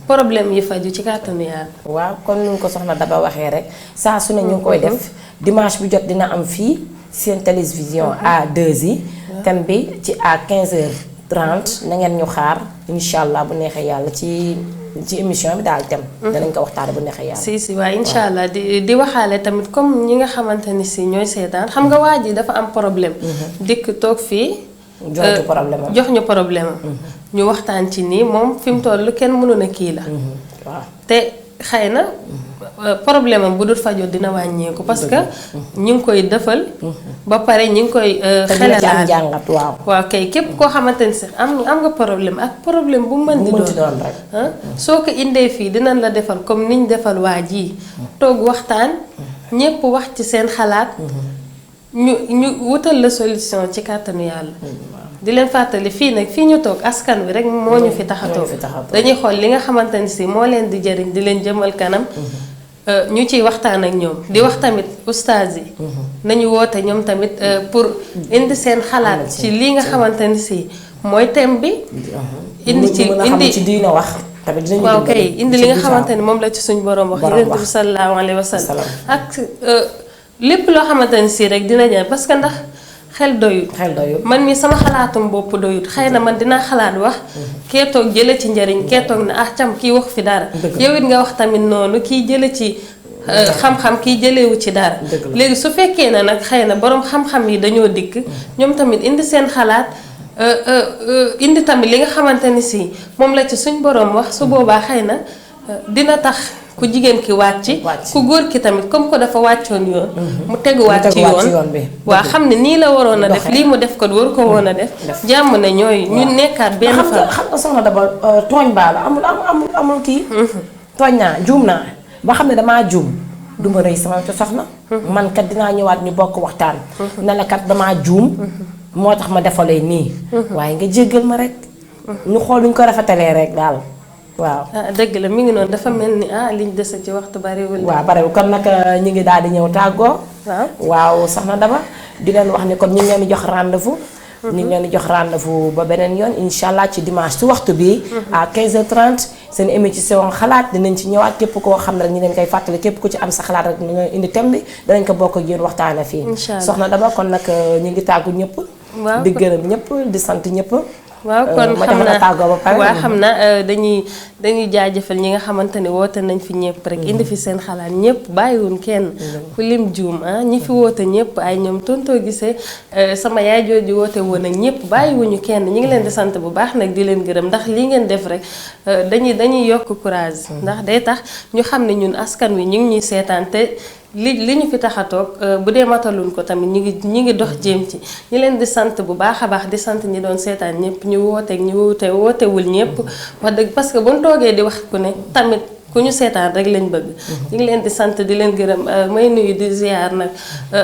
problème yi faju ci kàttanu yàlla. waaw kon ni ko soxna Daba waxee rek saa su ne ñu ngi koy def dimanche bu jot dina am fii seen télévision A2i thème bi ci à 15h30 na ngeen ñu xaar incha allah bu neexee yàlla ci émission bi daal thème. danañ ko waxtaane bu neexee yàlla. si waaye incha allah di waxaale tamit comme ñi nga xamante ni si ñooy seetaan xam nga waa ji dafa am problème. dikk toog fii. jox ñu problème am ñu waxtaan ci nii moom fi mu toll kenn mënu na kii la. waaw te xëy na problème am bu dul fajoo dina wàññeeku parce que ñu ngi koy defal. ba pare ñu ngi koy. xelalaat jàngat waaw kay képp koo xamante ni sax am nga problème ak problème bu mën di doon rek. soo ko indee fii dinañ la defal comme niñ defal waa ji toog waxtaan ñépp wax ci seen xalaat. ñu wutal la solution ci kàttanu yàlla. di leen fàttali fii nag fii ñu toog askan wi rek moo ñu fi tax a toog dañuy xool li nga xamante ni si moo leen di jëriñ di leen jëmal kanam. ñu ciy waxtaan ak ñoom di wax tamit ustaas yi. nañu woote ñoom tamit pour indi seen xalaat ci lii nga xamante ni si mooy thème bi. indi ci diina wax. tamit dinañu waaw kay indi li nga xamante ni moom la ci suñ borom wax. yonent bi sallallahu alayhi wa sallam ak lépp loo xamante ni si rek dina ñëw parce que ndax xel doyut. man mi sama xalaatum bopp doyut xëy na man dinaa xalaat wax. kee toog jële ci njëriñ kee toog na cam kii wax fi dara. yow it nga wax tamit noonu kii jële ci xam-xam kii jëlewu ci dara. léegi su fekkee ne nag xëy na borom xam-xam yi dañoo dikk ñoom tamit indi seen xalaat. indi tamit li nga xamante ni si moom la ci suñ borom wax su boobaa xëy na dina tax ku jigéen ki wàcc ku góor ki tamit comme ko dafa wàccoon yoon mu teguwaat ci yoon waa xam ne nii la waroon a def lii mu def ko waru ko woon a def jàmm ne ñooy ñu nekkaat benn fan xam nga soxna Daba tooñ baa la amul kii tooñ naa juum naa ba xam ne damaa juum duma rëy sama soxna man kat dinaa ñëwaat ñu bokk waxtaan ne la kat damaa juum moo tax ma defalee nii waaye nga jéggal ma rek ñu xool ñu ko rafetalee rek daal waaw dëgg la mi ngi noonu dafa mel ni liñ dese ci waxtu bariwul waaw bariwul kon nag ñu ngi daal di ñëw tàggoo waaw soxna Daba di leen wax ni kon ñu ngi leen di jox rendez-vous ñu ngi leen di jox rendez-vous ba beneen yoon incha allah ci dimanche ci waxtu bi à 15h30 seen émission xalaat dinañ ci ñëwaat képp koo xam ne rek ñu leen koy fàttali képp ku ci am sa xalaat rek nga indi thème bi danañ ko bokk ak yéen waxtaane fii soxna Daba kon nag ñu ngi tàggu ñëpp di gërëm ñëpp di sant ñëpp waaw kon xam na dañuy jaajëfal ñi nga xamante ne woote nañ fi ñëpp rek indi fi seen xalaat ñëpp bàyyiwuñ kenn ku lim juum ñi fi woote ñëpp ay ñoom tontoo gisee sama yaay jooju woote woon ak ñëpp bàyyiwuñu kenn ñi ngi leen di sant bu baax nag di leen gërëm ndax li ngeen def rek dañuy yokk courage ndax day tax ñu xam ne ñun askan wi ñu ngi ñuy seetaan te li ñu fi tax a toog bu dee mataluñ ko tamit ñi ngi dox jéem ci ñi leen di sant bu baax a baax di sant ñi doon seetaan ñëpp ñu wooteeg ñu wootewul ñëpp wax dëgg parce que buñ toogee di wax ku ne tamit ku ñu seetaan rek lañ bëgg ñu ngi leen di sant di leen gërëm may nuyu di ziar nag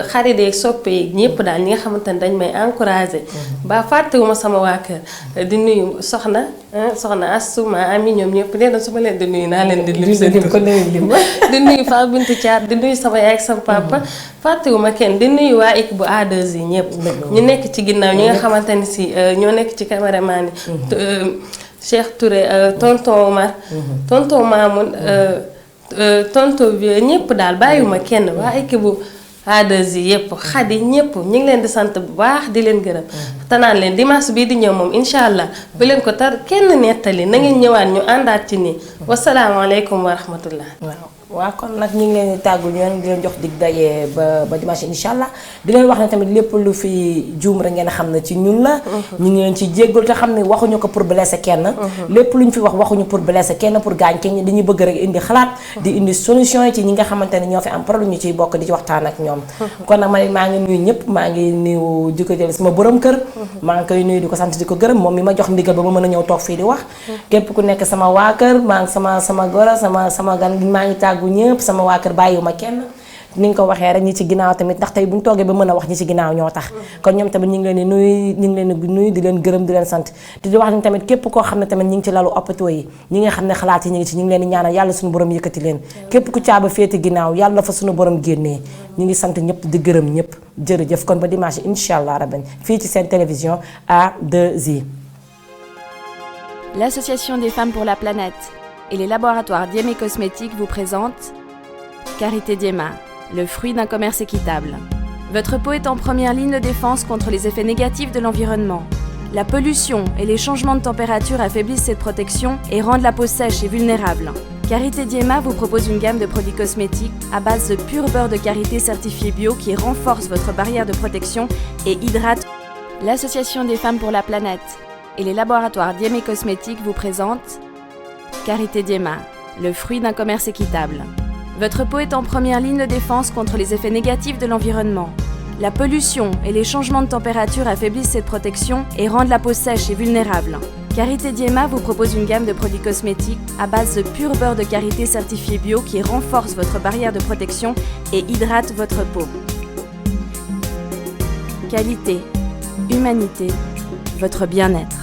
xarit yeeg soppe yeeg ñëpp daal ñi nga xamante ne dañ may encouragé ba fàttewuma sama waa kër di nuyu soxna Assouma Ami ñoom ñëpp nee na su ma leen di nuyu naa leen di lim seen di nuyu Fa Bintu Thiat di nuyu sama yaay ak sama papa fàttewuma kenn di nuyu waa équipe bu A2 yi ñëpp ñu nekk ci ginnaaw ñi nga xamante ni si ñoo nekk ci caméraman yi Cheikh Touré tonton Omar tonton Mamoun tonton Vieux ñëpp daal bàyyiwuma kenn waa équipe bu A2 yi yëpp xadi ñëpp ñu ngi leen di sant bu baax di leen gërëm te naan leen dimanche bii di ñëw moom incha allah bu leen ko tar kenn nettali na ngeen ñëwaat ñu àndaat ci nii wasalaamaaleykum wa rahmatullah waaw kon nag ñu ngi leen di tàggu ñu di leen jox dig daje ba dimanche incha allah di leen wax ne tamit lépp lu fi juum rek ngeen xam ne ci ñun la ñu ngi leen ci jéggal te xam ne waxuñu ko pour blesser kenn lépp lu ñu fi wax waxuñu pour blesser kenn pour gaañ kenn dañuy bëgg rek indi xalaat di indi solution yi ci ñi nga xamante ne ñoo fi am problème ñu ciy bokk di ci waxtaan ak ñoom kon nag maa ngi nuyu ñëpp maa ngi nuyu di ko jël sama borom kër maa ngi koy nuyu di ko sant di ko gërëm moom mi ma jox ndigal ba ma mën a ñëw toog fii di wax képp ku nekk sama waa kër maa ngi sama goro sama gan maa ngi tàggu ñëpp sama waa kër bàyyiwuma kenn ni nga ko waxee rek ñi ci ginnaaw tamit ndax tey bu ñu toogee ba mën a wax ñi ci ginnaaw ñoo tax kon ñoom tamit ñu ngi leen di nuyu di leen gërëm di leen sant te di wax ni tamit képp koo xam ne tamit ñi ngi ci lalu hôpitaux yi ñi nga xam ne xalaat yi ñi ngi ci ñu ngi leen di ñaanal yàlla suñu borom yëkkati leen képp ku caaba féete ginnaaw yàlla fa suñu borom génnee ñu ngi sant ñëpp di gërëm ñëpp jërëjëf kon ba dimanche incha allah rabbi fii ci seen télévision A2I. L'Association des femmes pour la planète et les laboratoires Diema Cosmétiques vous présentent Carité Diema, le fruit d'un commerce équitable. Votre peau est en première ligne de défense contre les effets négatifs de l'environnement. La pollution et les changements de température affaiblissent cette protection et rendent la peau sèche et vulnérable. Carité Diema vous propose une gamme de produits cosmétiques à base de pur beurre de karité certifié bio qui renforce votre barrière de protection et hydrate. L'Association des femmes pour la planète et les laboratoires Diema Cosmétiques vous présentent Carité Diema, le fruit d'un commerce équitable. Votre peau est en première ligne de défense contre les effets négatifs de l'environnement. La pollution et les changements de température affaiblissent cette protection et rendent la peau sèche et vulnérable. Carité Diema vous propose une gamme de produits cosmétiques à base de pur beurre de karité certifié bio qui renforce votre barrière de protection et hydrate votre peau. Qualité, humanité, votre bien-être.